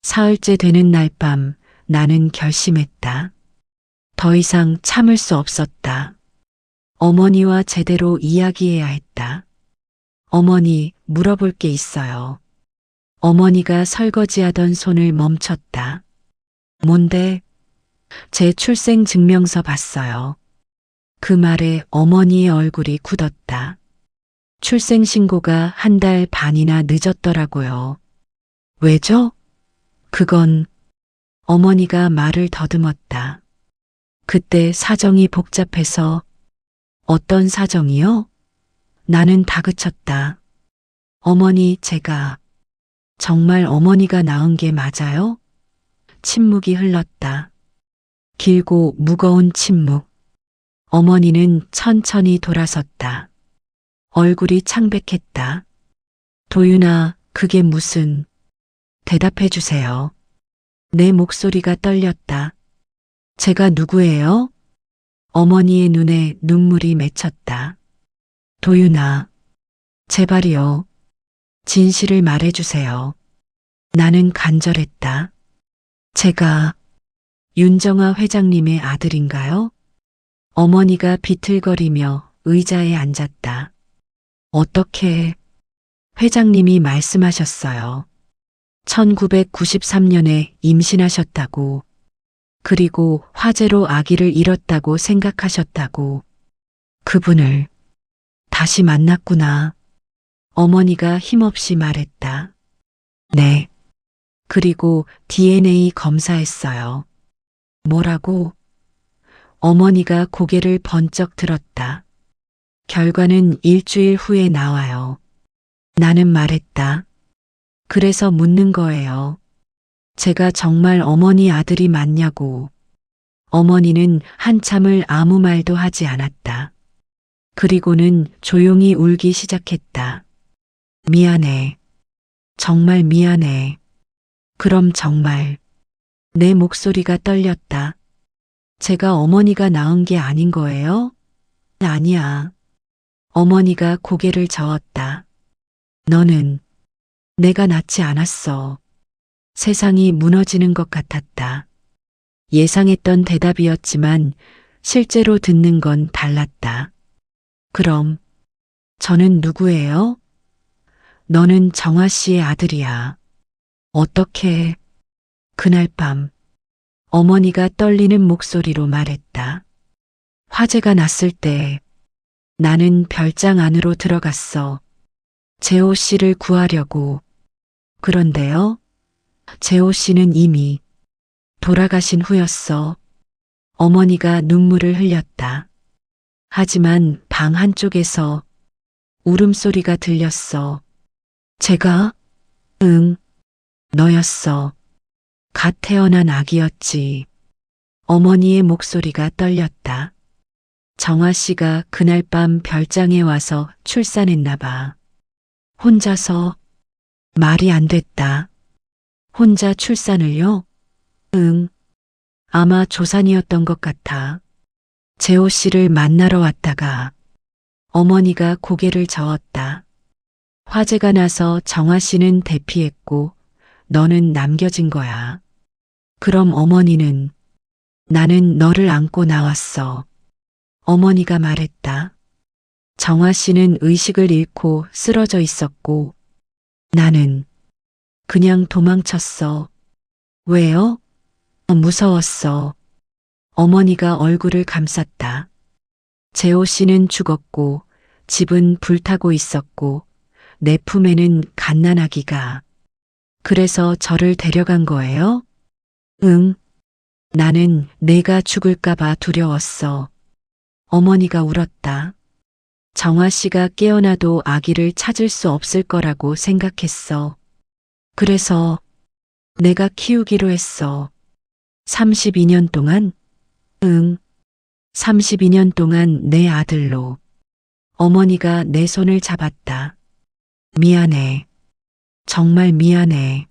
사흘째 되는 날 밤 나는 결심했다. 더 이상 참을 수 없었다. 어머니와 제대로 이야기해야 했다. 어머니, 물어볼 게 있어요. 어머니가 설거지하던 손을 멈췄다. 뭔데? 제 출생증명서 봤어요. 그 말에 어머니의 얼굴이 굳었다. 출생신고가 한 달 반이나 늦었더라고요. 왜죠? 그건 어머니가 말을 더듬었다. 그때 사정이 복잡해서. 어떤 사정이요? 나는 다그쳤다. 어머니, 제가 정말 어머니가 낳은 게 맞아요? 침묵이 흘렀다. 길고 무거운 침묵. 어머니는 천천히 돌아섰다. 얼굴이 창백했다. 도윤아, 그게 무슨... 대답해 주세요. 내 목소리가 떨렸다. 제가 누구예요? 어머니의 눈에 눈물이 맺혔다. 도윤아, 제발이요. 진실을 말해주세요. 나는 간절했다. 제가 윤정아 회장님의 아들인가요? 어머니가 비틀거리며 의자에 앉았다. 어떻게 회장님이 말씀하셨어요. 1993년에 임신하셨다고. 그리고 화재로 아기를 잃었다고 생각하셨다고. 그분을 다시 만났구나. 어머니가 힘없이 말했다. 네. 그리고 DNA 검사했어요. 뭐라고? 어머니가 고개를 번쩍 들었다. 결과는 일주일 후에 나와요. 나는 말했다. 그래서 묻는 거예요. 제가 정말 어머니 아들이 맞냐고. 어머니는 한참을 아무 말도 하지 않았다. 그리고는 조용히 울기 시작했다. 미안해. 정말 미안해. 그럼 정말. 내 목소리가 떨렸다. 제가 어머니가 낳은 게 아닌 거예요? 아니야. 어머니가 고개를 저었다. 너는 내가 낳지 않았어. 세상이 무너지는 것 같았다. 예상했던 대답이었지만 실제로 듣는 건 달랐다. 그럼 저는 누구예요? 너는 정아 씨의 아들이야. 어떻게? 그날 밤 어머니가 떨리는 목소리로 말했다. 화재가 났을 때 나는 별장 안으로 들어갔어. 재호 씨를 구하려고. 그런데요? 재호 씨는 이미 돌아가신 후였어. 어머니가 눈물을 흘렸다. 하지만 방 한쪽에서 울음소리가 들렸어. 제가? 응, 너였어. 갓 태어난 아기였지. 어머니의 목소리가 떨렸다. 정아 씨가 그날 밤 별장에 와서 출산했나 봐. 혼자서. 말이 안 됐다. 혼자 출산을요? 응. 아마 조산이었던 것 같아. 재호 씨를 만나러 왔다가 어머니가 고개를 저었다. 화재가 나서 정아 씨는 대피했고 너는 남겨진 거야. 그럼 어머니는? 나는 너를 안고 나왔어. 어머니가 말했다. 정아 씨는 의식을 잃고 쓰러져 있었고 나는 그냥 도망쳤어. 왜요? 무서웠어. 어머니가 얼굴을 감쌌다. 재호 씨는 죽었고 집은 불타고 있었고 내 품에는 갓난아기가. 그래서 저를 데려간 거예요? 응. 나는 내가 죽을까봐 두려웠어. 어머니가 울었다. 정화 씨가 깨어나도 아기를 찾을 수 없을 거라고 생각했어. 그래서 내가 키우기로 했어. 32년 동안? 응. 32년 동안 내 아들로. 어머니가 내 손을 잡았다. 미안해. 정말 미안해.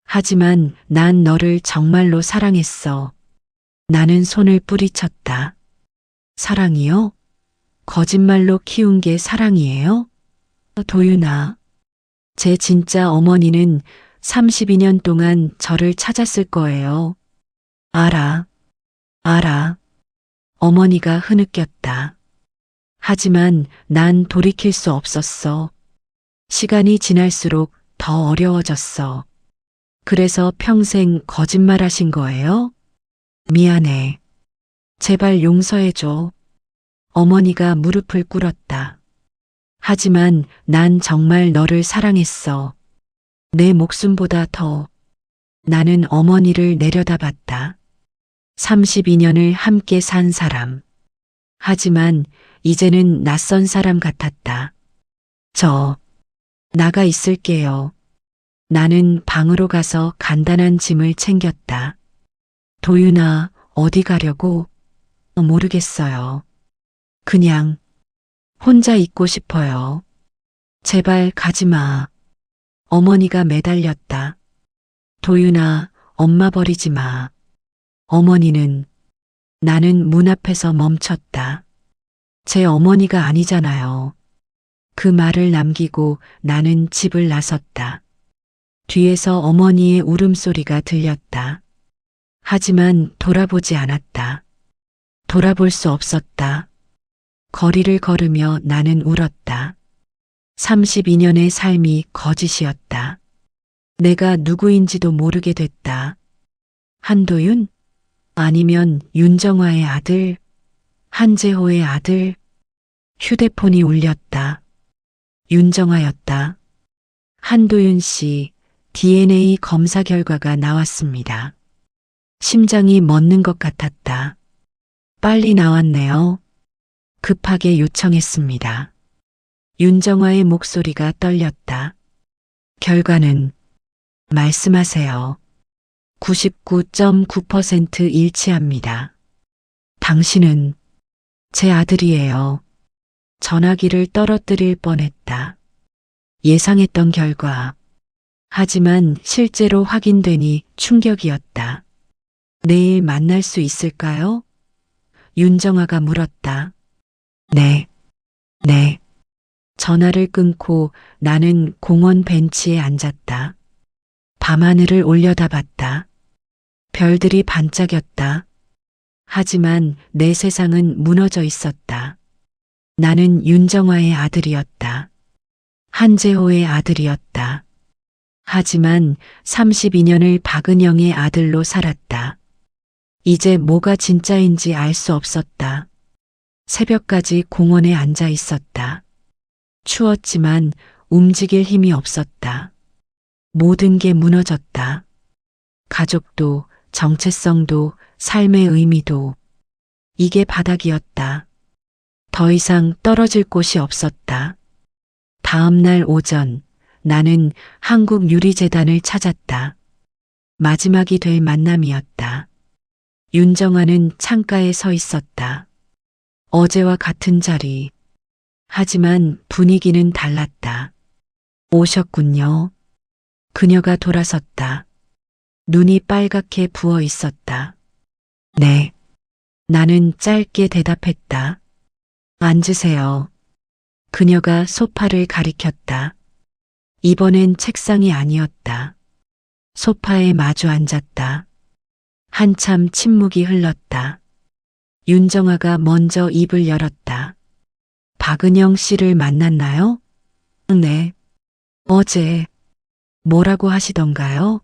하지만 난 너를 정말로 사랑했어. 나는 손을 뿌리쳤다. 사랑이요? 거짓말로 키운 게 사랑이에요? 도윤아, 제 진짜 어머니는 32년 동안 저를 찾았을 거예요. 알아. 어머니가 흐느꼈다. 하지만 난 돌이킬 수 없었어. 시간이 지날수록 더 어려워졌어. 그래서 평생 거짓말하신 거예요? 미안해. 제발 용서해줘. 어머니가 무릎을 꿇었다. 하지만 난 정말 너를 사랑했어. 내 목숨보다 더. 나는 어머니를 내려다봤다. 32년을 함께 산 사람. 하지만 이제는 낯선 사람 같았다. 저, 나가 있을게요. 나는 방으로 가서 간단한 짐을 챙겼다. 도윤아, 어디 가려고? 모르겠어요. 그냥 혼자 있고 싶어요. 제발 가지 마. 어머니가 매달렸다. 도윤아, 엄마 버리지 마. 어머니는, 나는 문 앞에서 멈췄다. 제 어머니가 아니잖아요. 그 말을 남기고 나는 집을 나섰다. 뒤에서 어머니의 울음소리가 들렸다. 하지만 돌아보지 않았다. 돌아볼 수 없었다. 거리를 걸으며 나는 울었다. 32년의 삶이 거짓이었다. 내가 누구인지도 모르게 됐다. 한도윤? 아니면 윤정화의 아들? 한재호의 아들? 휴대폰이 울렸다. 윤정화였다. 한도윤 씨, DNA 검사 결과가 나왔습니다. 심장이 멎는 것 같았다. 빨리 나왔네요. 급하게 요청했습니다. 윤정화의 목소리가 떨렸다. 결과는 말씀하세요. 99.9% 일치합니다. 당신은 제 아들이에요. 전화기를 떨어뜨릴 뻔했다. 예상했던 결과. 하지만 실제로 확인되니 충격이었다. 내일 만날 수 있을까요? 윤정화가 물었다. 네. 전화를 끊고 나는 공원 벤치에 앉았다. 밤하늘을 올려다봤다. 별들이 반짝였다. 하지만 내 세상은 무너져 있었다. 나는 윤정화의 아들이었다. 한재호의 아들이었다. 하지만 32년을 박은영의 아들로 살았다. 이제 뭐가 진짜인지 알 수 없었다. 새벽까지 공원에 앉아 있었다. 추웠지만 움직일 힘이 없었다. 모든 게 무너졌다. 가족도, 정체성도, 삶의 의미도. 이게 바닥이었다. 더 이상 떨어질 곳이 없었다. 다음 날 오전, 나는 한국유리재단을 찾았다. 마지막이 될 만남이었다. 윤정화는 창가에 서 있었다. 어제와 같은 자리. 하지만 분위기는 달랐다. 오셨군요. 그녀가 돌아섰다. 눈이 빨갛게 부어 있었다. 네. 나는 짧게 대답했다. 앉으세요. 그녀가 소파를 가리켰다. 이번엔 책상이 아니었다. 소파에 마주 앉았다. 한참 침묵이 흘렀다. 윤정화가 먼저 입을 열었다. 박은영 씨를 만났나요? 네. 어제 뭐라고 하시던가요?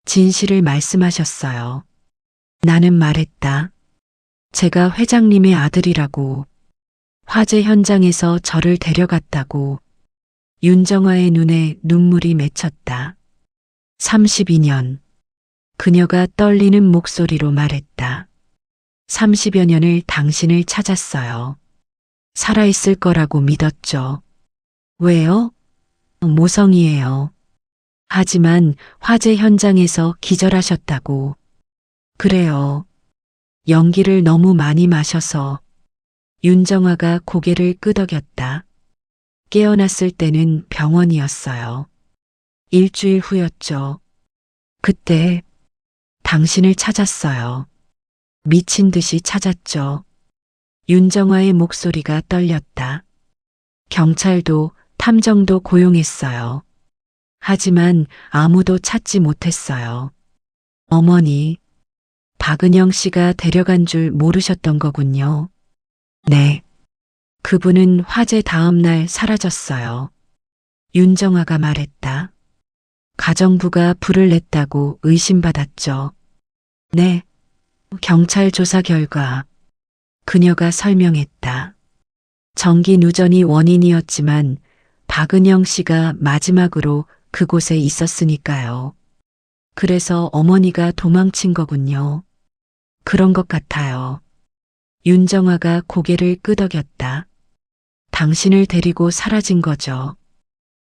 진실을 말씀하셨어요. 나는 말했다. 제가 회장님의 아들이라고. 화재 현장에서 저를 데려갔다고. 윤정아의 눈에 눈물이 맺혔다. 32년. 그녀가 떨리는 목소리로 말했다. 30여 년을 당신을 찾았어요. 살아있을 거라고 믿었죠. 왜요? 모성이에요. 하지만 화재 현장에서 기절하셨다고. 그래요. 연기를 너무 많이 마셔서. 윤정아가 고개를 끄덕였다. 깨어났을 때는 병원이었어요. 일주일 후였죠. 그때 당신을 찾았어요. 미친 듯이 찾았죠. 윤정아의 목소리가 떨렸다. 경찰도 탐정도 고용했어요. 하지만 아무도 찾지 못했어요. 어머니, 박은영 씨가 데려간 줄 모르셨던 거군요. 네. 그분은 화재 다음 날 사라졌어요. 윤정아가 말했다. 가정부가 불을 냈다고 의심받았죠. 네. 경찰 조사 결과 그녀가 설명했다. 전기 누전이 원인이었지만 박은영 씨가 마지막으로 그곳에 있었으니까요. 그래서 어머니가 도망친 거군요. 그런 것 같아요. 윤정아가 고개를 끄덕였다. 당신을 데리고 사라진 거죠.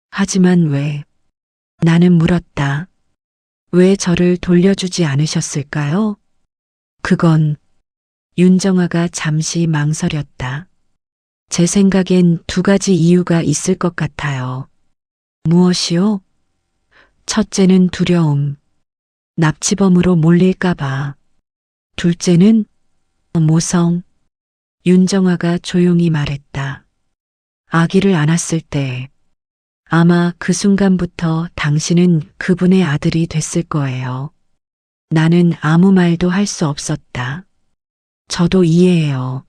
하지만 왜? 나는 물었다. 왜 저를 돌려주지 않으셨을까요? 그건 윤정아가 잠시 망설였다. 제 생각엔 두 가지 이유가 있을 것 같아요. 무엇이요? 첫째는 두려움. 납치범으로 몰릴까봐. 둘째는 모성. 윤정아가 조용히 말했다. 아기를 안았을 때 아마 그 순간부터 당신은 그분의 아들이 됐을 거예요. 나는 아무 말도 할 수 없었다. 저도 이해해요.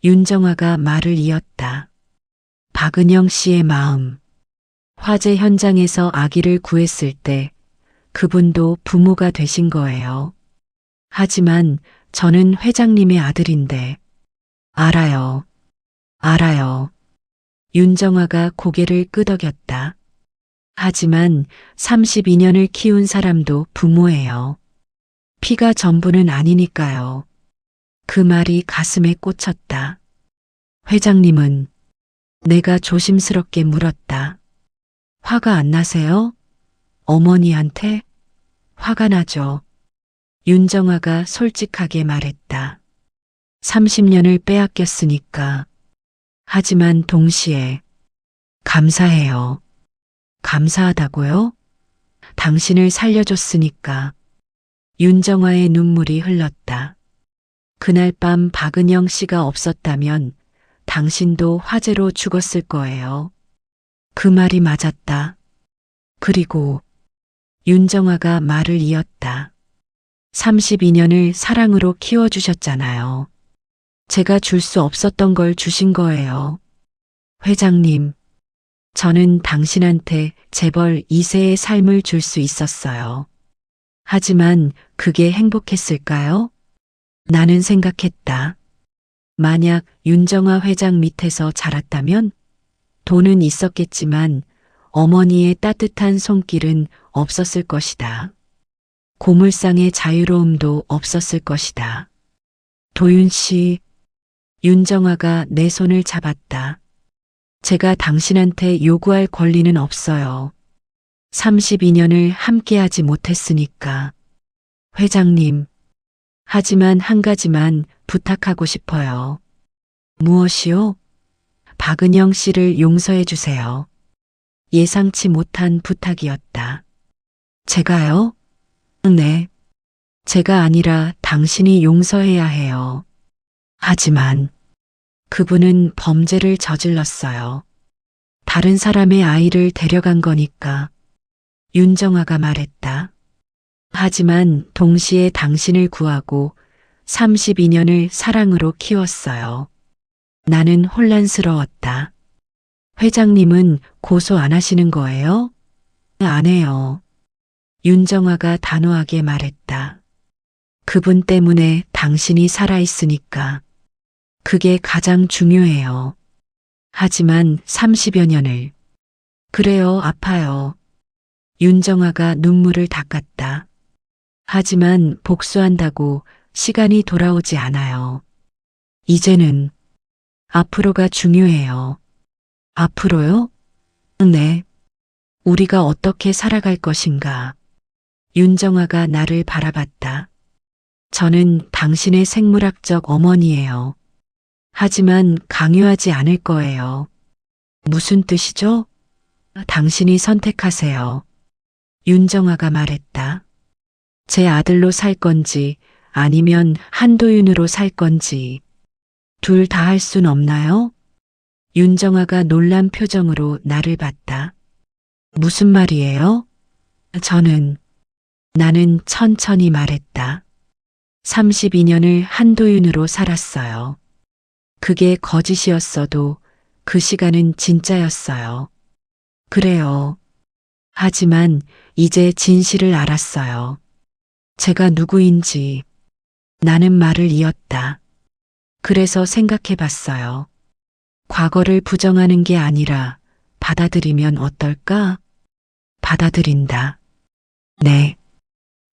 윤정아가 말을 이었다. 박은영 씨의 마음. 화재 현장에서 아기를 구했을 때 그분도 부모가 되신 거예요. 하지만 저는 회장님의 아들인데. 알아요. 알아요. 윤정아가 고개를 끄덕였다. 하지만 32년을 키운 사람도 부모예요. 피가 전부는 아니니까요. 그 말이 가슴에 꽂혔다. 회장님은? 내가 조심스럽게 물었다. 화가 안 나세요? 어머니한테? 화가 나죠. 윤정아가 솔직하게 말했다. 30년을 빼앗겼으니까. 하지만 동시에 감사해요. 감사하다고요? 당신을 살려줬으니까. 윤정아의 눈물이 흘렀다. 그날 밤 박은영 씨가 없었다면 당신도 화재로 죽었을 거예요. 그 말이 맞았다. 그리고 윤정아가 말을 이었다. 32년을 사랑으로 키워주셨잖아요. 제가 줄 수 없었던 걸 주신 거예요. 회장님, 저는 당신한테 재벌 2세의 삶을 줄 수 있었어요. 하지만 그게 행복했을까요? 나는 생각했다. 만약 윤정아 회장 밑에서 자랐다면 돈은 있었겠지만 어머니의 따뜻한 손길은 없었을 것이다. 고물상의 자유로움도 없었을 것이다. 도윤 씨, 윤정아가 내 손을 잡았다. 제가 당신한테 요구할 권리는 없어요. 32년을 함께하지 못했으니까. 회장님, 하지만 한 가지만 부탁하고 싶어요. 무엇이요? 박은영 씨를 용서해 주세요. 예상치 못한 부탁이었다. 제가요? 네. 제가 아니라 당신이 용서해야 해요. 하지만 그분은 범죄를 저질렀어요. 다른 사람의 아이를 데려간 거니까. 윤정아가 말했다. 하지만 동시에 당신을 구하고 32년을 사랑으로 키웠어요. 나는 혼란스러웠다. 회장님은 고소 안 하시는 거예요? 안 해요. 윤정아가 단호하게 말했다. 그분 때문에 당신이 살아있으니까. 그게 가장 중요해요. 하지만 30여 년을 그래요, 아파요. 윤정아가 눈물을 닦았다. 하지만 복수한다고 시간이 돌아오지 않아요. 이제는 앞으로가 중요해요. 앞으로요? 네. 우리가 어떻게 살아갈 것인가? 윤정아가 나를 바라봤다. 저는 당신의 생물학적 어머니예요. 하지만 강요하지 않을 거예요. 무슨 뜻이죠? 당신이 선택하세요. 윤정아가 말했다. 제 아들로 살 건지 아니면 한도윤으로 살 건지 둘 다 할 순 없나요? 윤정아가 놀란 표정으로 나를 봤다. 무슨 말이에요? 나는 천천히 말했다. 32년을 한도윤으로 살았어요. 그게 거짓이었어도 그 시간은 진짜였어요. 그래요. 하지만 이제 진실을 알았어요. 제가 누구인지. 나는 말을 이었다. 그래서 생각해 봤어요. 과거를 부정하는 게 아니라 받아들이면 어떨까? 받아들인다. 네.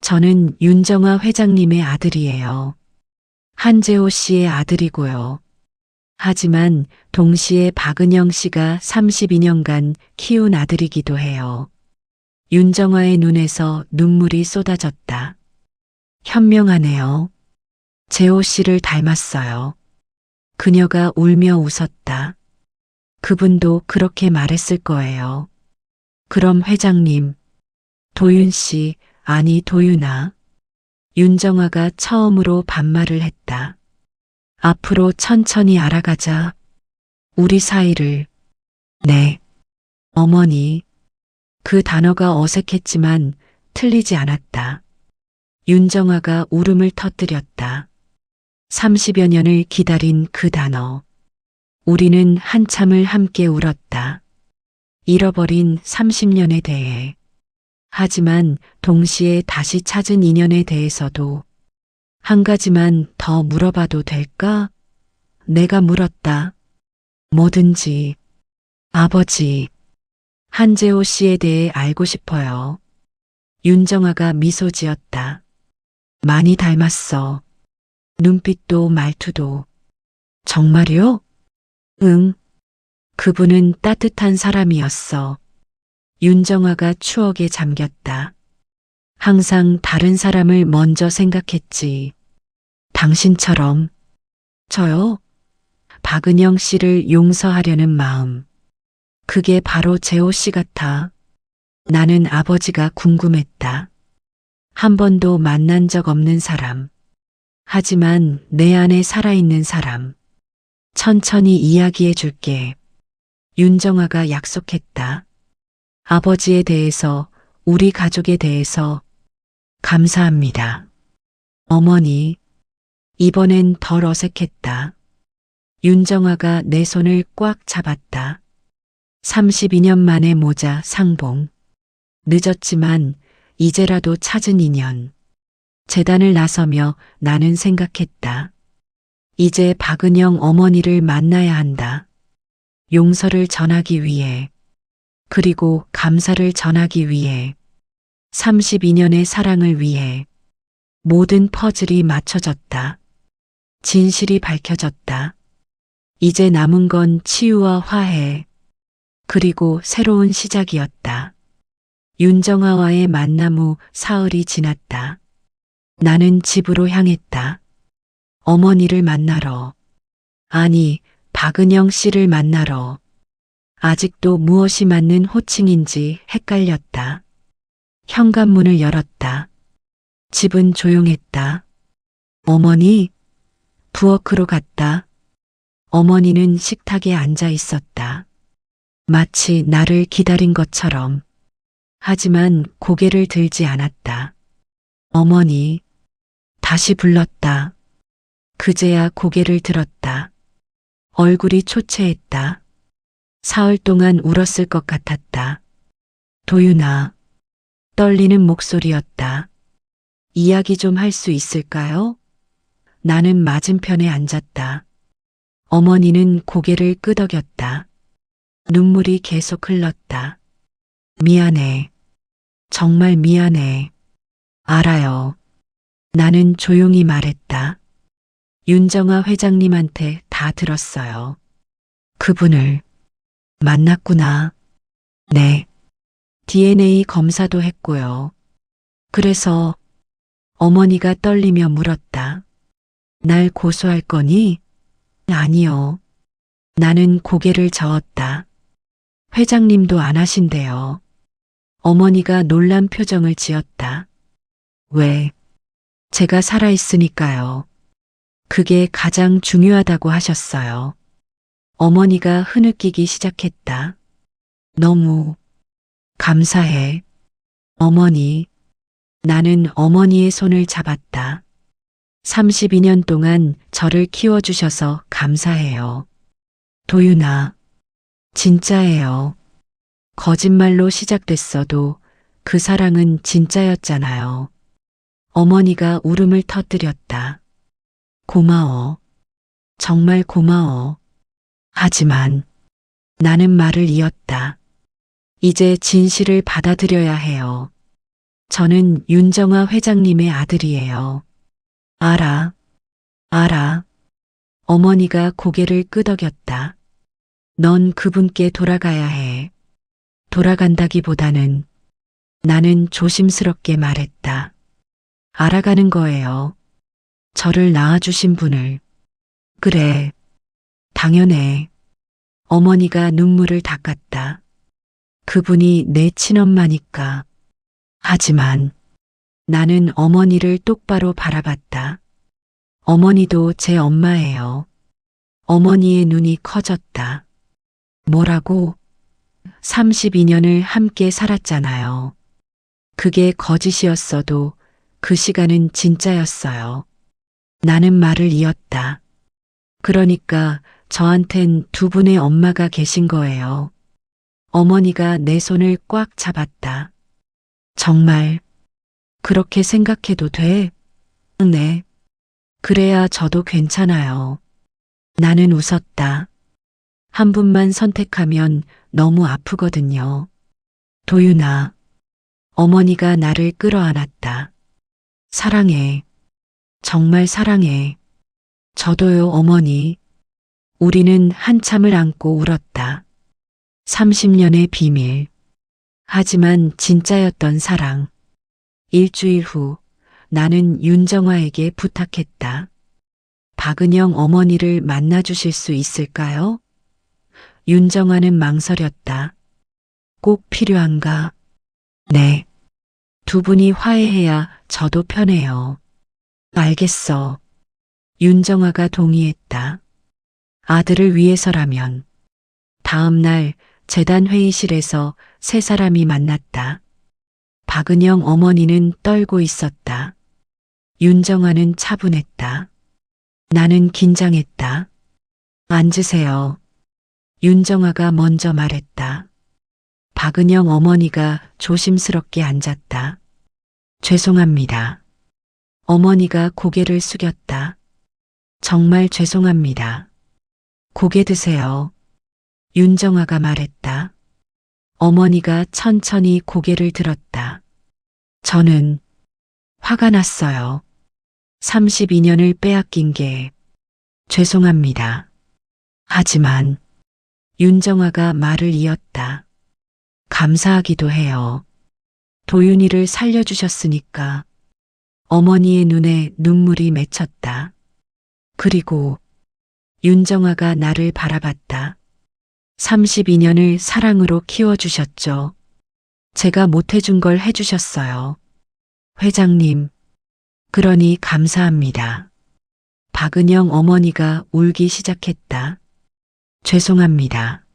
저는 윤정아 회장님의 아들이에요. 한재호 씨의 아들이고요. 하지만 동시에 박은영 씨가 32년간 키운 아들이기도 해요. 윤정아의 눈에서 눈물이 쏟아졌다. 현명하네요. 재호 씨를 닮았어요. 그녀가 울며 웃었다. 그분도 그렇게 말했을 거예요. 그럼 회장님, 도윤 씨, 아니 도윤아. 윤정아가 처음으로 반말을 했다. 앞으로 천천히 알아가자. 우리 사이를. 네. 어머니. 그 단어가 어색했지만 틀리지 않았다. 윤정아가 울음을 터뜨렸다. 30여 년을 기다린 그 단어. 우리는 한참을 함께 울었다. 잃어버린 30년에 대해. 하지만 동시에 다시 찾은 인연에 대해서도. 한 가지만 더 물어봐도 될까? 내가 물었다. 뭐든지. 아버지. 한재호 씨에 대해 알고 싶어요. 윤정아가 미소 지었다. 많이 닮았어. 눈빛도 말투도. 정말요? 응. 그분은 따뜻한 사람이었어. 윤정아가 추억에 잠겼다. 항상 다른 사람을 먼저 생각했지. 당신처럼. 저요? 박은영 씨를 용서하려는 마음. 그게 바로 재호 씨 같아. 나는 아버지가 궁금했다. 한 번도 만난 적 없는 사람. 하지만 내 안에 살아있는 사람. 천천히 이야기해 줄게. 윤정아가 약속했다. 아버지에 대해서, 우리 가족에 대해서 감사합니다. 어머니, 이번엔 덜 어색했다. 윤정아가 내 손을 꽉 잡았다. 32년 만에 모자 상봉. 늦었지만 이제라도 찾은 인연. 재단을 나서며 나는 생각했다. 이제 박은영 어머니를 만나야 한다. 용서를 전하기 위해. 그리고 감사를 전하기 위해. 32년의 사랑을 위해. 모든 퍼즐이 맞춰졌다. 진실이 밝혀졌다. 이제 남은 건 치유와 화해. 그리고 새로운 시작이었다. 윤정아와의 만남 후 사흘이 지났다. 나는 집으로 향했다. 어머니를 만나러. 아니, 박은영 씨를 만나러. 아직도 무엇이 맞는 호칭인지 헷갈렸다. 현관문을 열었다. 집은 조용했다. 어머니, 부엌으로 갔다. 어머니는 식탁에 앉아 있었다. 마치 나를 기다린 것처럼. 하지만 고개를 들지 않았다. 어머니, 다시 불렀다. 그제야 고개를 들었다. 얼굴이 초췌했다. 사흘 동안 울었을 것 같았다. 도윤아, 떨리는 목소리였다. 이야기 좀 할 수 있을까요? 나는 맞은편에 앉았다. 어머니는 고개를 끄덕였다. 눈물이 계속 흘렀다. 미안해. 정말 미안해. 알아요. 나는 조용히 말했다. 윤정아 회장님한테 다 들었어요. 그분을 만났구나. 네. DNA 검사도 했고요. 그래서 어머니가 떨리며 물었다. 날 고소할 거니? 아니요. 나는 고개를 저었다. 회장님도 안 하신대요. 어머니가 놀란 표정을 지었다. 왜? 제가 살아있으니까요. 그게 가장 중요하다고 하셨어요. 어머니가 흐느끼기 시작했다. 너무 감사해. 어머니. 나는 어머니의 손을 잡았다. 32년 동안 저를 키워주셔서 감사해요. 도윤아. 진짜예요. 거짓말로 시작됐어도 그 사랑은 진짜였잖아요. 어머니가 울음을 터뜨렸다. 고마워. 정말 고마워. 하지만 나는 말을 이었다. 이제 진실을 받아들여야 해요. 저는 윤정아 회장님의 아들이에요. 알아. 알아. 어머니가 고개를 끄덕였다. 넌 그분께 돌아가야 해. 돌아간다기보다는 나는 조심스럽게 말했다. 알아가는 거예요. 저를 낳아주신 분을. 그래. 당연해. 어머니가 눈물을 닦았다. 그분이 내 친엄마니까. 하지만 나는 어머니를 똑바로 바라봤다. 어머니도 제 엄마예요. 어머니의 눈이 커졌다. 뭐라고? 32년을 함께 살았잖아요. 그게 거짓이었어도 그 시간은 진짜였어요. 나는 말을 이었다. 그러니까 저한텐 두 분의 엄마가 계신 거예요. 어머니가 내 손을 꽉 잡았다. 정말 그렇게 생각해도 돼? 네. 그래야 저도 괜찮아요. 나는 웃었다. 한 분만 선택하면 너무 아프거든요. 도윤아. 어머니가 나를 끌어안았다. 사랑해. 정말 사랑해. 저도요, 어머니. 우리는 한참을 안고 울었다. 30년의 비밀. 하지만 진짜였던 사랑. 일주일 후 나는 윤정화에게 부탁했다. 박은영 어머니를 만나주실 수 있을까요? 윤정화는 망설였다. 꼭 필요한가? 네. 두 분이 화해해야 저도 편해요. 알겠어. 윤정화가 동의했다. 아들을 위해서라면. 다음 날 재단 회의실에서 세 사람이 만났다. 박은영 어머니는 떨고 있었다. 윤정화는 차분했다. 나는 긴장했다. 앉으세요. 윤정화가 먼저 말했다. 박은영 어머니가 조심스럽게 앉았다. 죄송합니다. 어머니가 고개를 숙였다. 정말 죄송합니다. 고개 드세요. 윤정화가 말했다. 어머니가 천천히 고개를 들었다. 저는 화가 났어요. 32년을 빼앗긴 게 죄송합니다. 하지만 윤정화가 말을 이었다. 감사하기도 해요. 도윤이를 살려주셨으니까. 어머니의 눈에 눈물이 맺혔다. 그리고 윤정화가 나를 바라봤다. 32년을 사랑으로 키워주셨죠. 제가 못해준 걸 해주셨어요. 회장님, 그러니 감사합니다. 박은영 어머니가 울기 시작했다. 죄송합니다.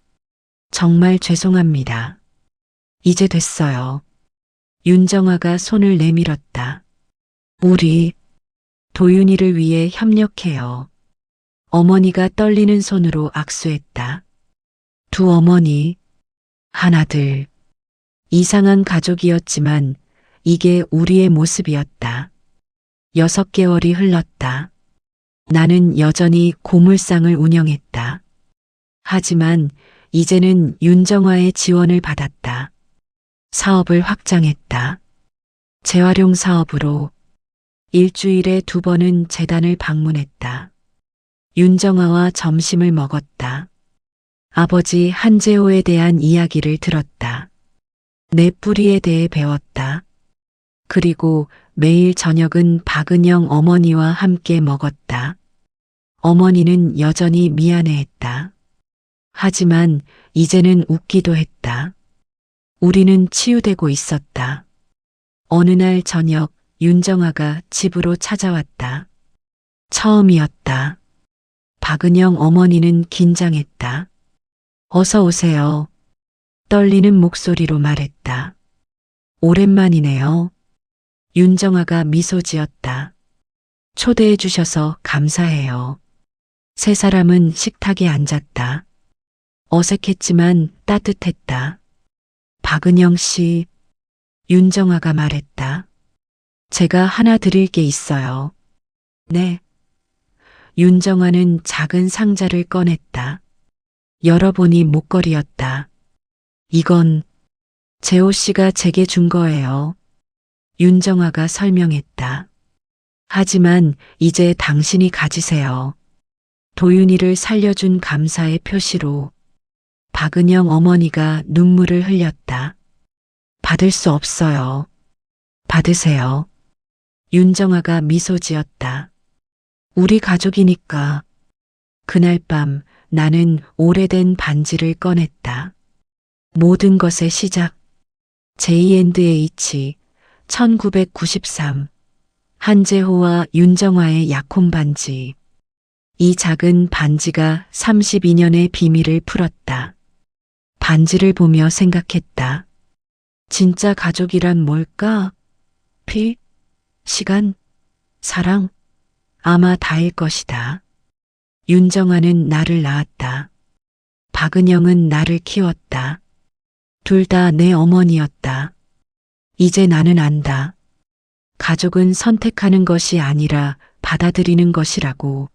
정말 죄송합니다. 이제 됐어요. 윤정화가 손을 내밀었다. 우리 도윤이를 위해 협력해요. 어머니가 떨리는 손으로 악수했다. 두 어머니, 한 아들. 이상한 가족이었지만 이게 우리의 모습이었다. 6개월이 흘렀다. 나는 여전히 고물상을 운영했다. 하지만 이제는 윤정화의 지원을 받았다. 사업을 확장했다. 재활용 사업으로 일주일에 2번은 재단을 방문했다. 윤정아와 점심을 먹었다. 아버지 한재호에 대한 이야기를 들었다. 내 뿌리에 대해 배웠다. 그리고 매일 저녁은 박은영 어머니와 함께 먹었다. 어머니는 여전히 미안해했다. 하지만 이제는 웃기도 했다. 우리는 치유되고 있었다. 어느 날 저녁 윤정아가 집으로 찾아왔다. 처음이었다. 박은영 어머니는 긴장했다. 어서 오세요. 떨리는 목소리로 말했다. 오랜만이네요. 윤정아가 미소 지었다. 초대해 주셔서 감사해요. 세 사람은 식탁에 앉았다. 어색했지만 따뜻했다. 박은영 씨, 윤정아가 말했다. 제가 하나 드릴 게 있어요. 네. 윤정아는 작은 상자를 꺼냈다. 열어보니 목걸이였다. 이건 재호 씨가 제게 준 거예요. 윤정아가 설명했다. 하지만 이제 당신이 가지세요. 도윤이를 살려준 감사의 표시로. 박은영 어머니가 눈물을 흘렸다. 받을 수 없어요. 받으세요. 윤정아가 미소 지었다. 우리 가족이니까. 그날 밤 나는 오래된 반지를 꺼냈다. 모든 것의 시작. J&H 1993 한재호와 윤정아의 약혼 반지. 이 작은 반지가 32년의 비밀을 풀었다. 반지를 보며 생각했다. 진짜 가족이란 뭘까? 피, 시간, 사랑, 아마 다일 것이다. 윤정아는 나를 낳았다. 박은영은 나를 키웠다. 둘 다 내 어머니였다. 이제 나는 안다. 가족은 선택하는 것이 아니라 받아들이는 것이라고.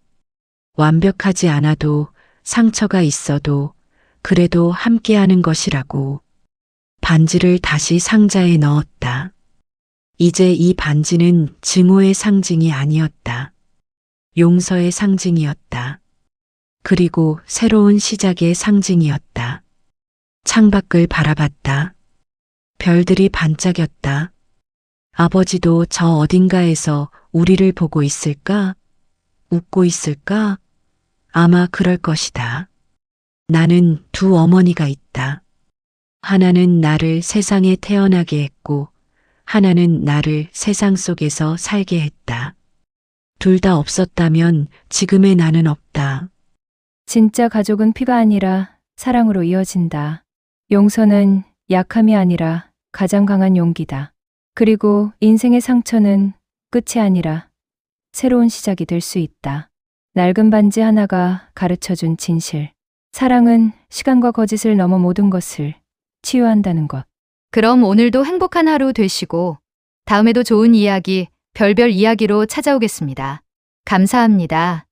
완벽하지 않아도 상처가 있어도 그래도 함께하는 것이라고. 반지를 다시 상자에 넣었다. 이제 이 반지는 증오의 상징이 아니었다. 용서의 상징이었다. 그리고 새로운 시작의 상징이었다. 창밖을 바라봤다. 별들이 반짝였다. 아버지도 저 어딘가에서 우리를 보고 있을까? 웃고 있을까? 아마 그럴 것이다. 나는 두 어머니가 있다. 하나는 나를 세상에 태어나게 했고, 하나는 나를 세상 속에서 살게 했다. 둘 다 없었다면 지금의 나는 없다. 진짜 가족은 피가 아니라 사랑으로 이어진다. 용서는 약함이 아니라 가장 강한 용기다. 그리고 인생의 상처는 끝이 아니라 새로운 시작이 될 수 있다. 낡은 반지 하나가 가르쳐준 진실. 사랑은 시간과 거짓을 넘어 모든 것을 치유한다는 것. 그럼 오늘도 행복한 하루 되시고 다음에도 좋은 이야기, 별별 이야기로 찾아오겠습니다. 감사합니다.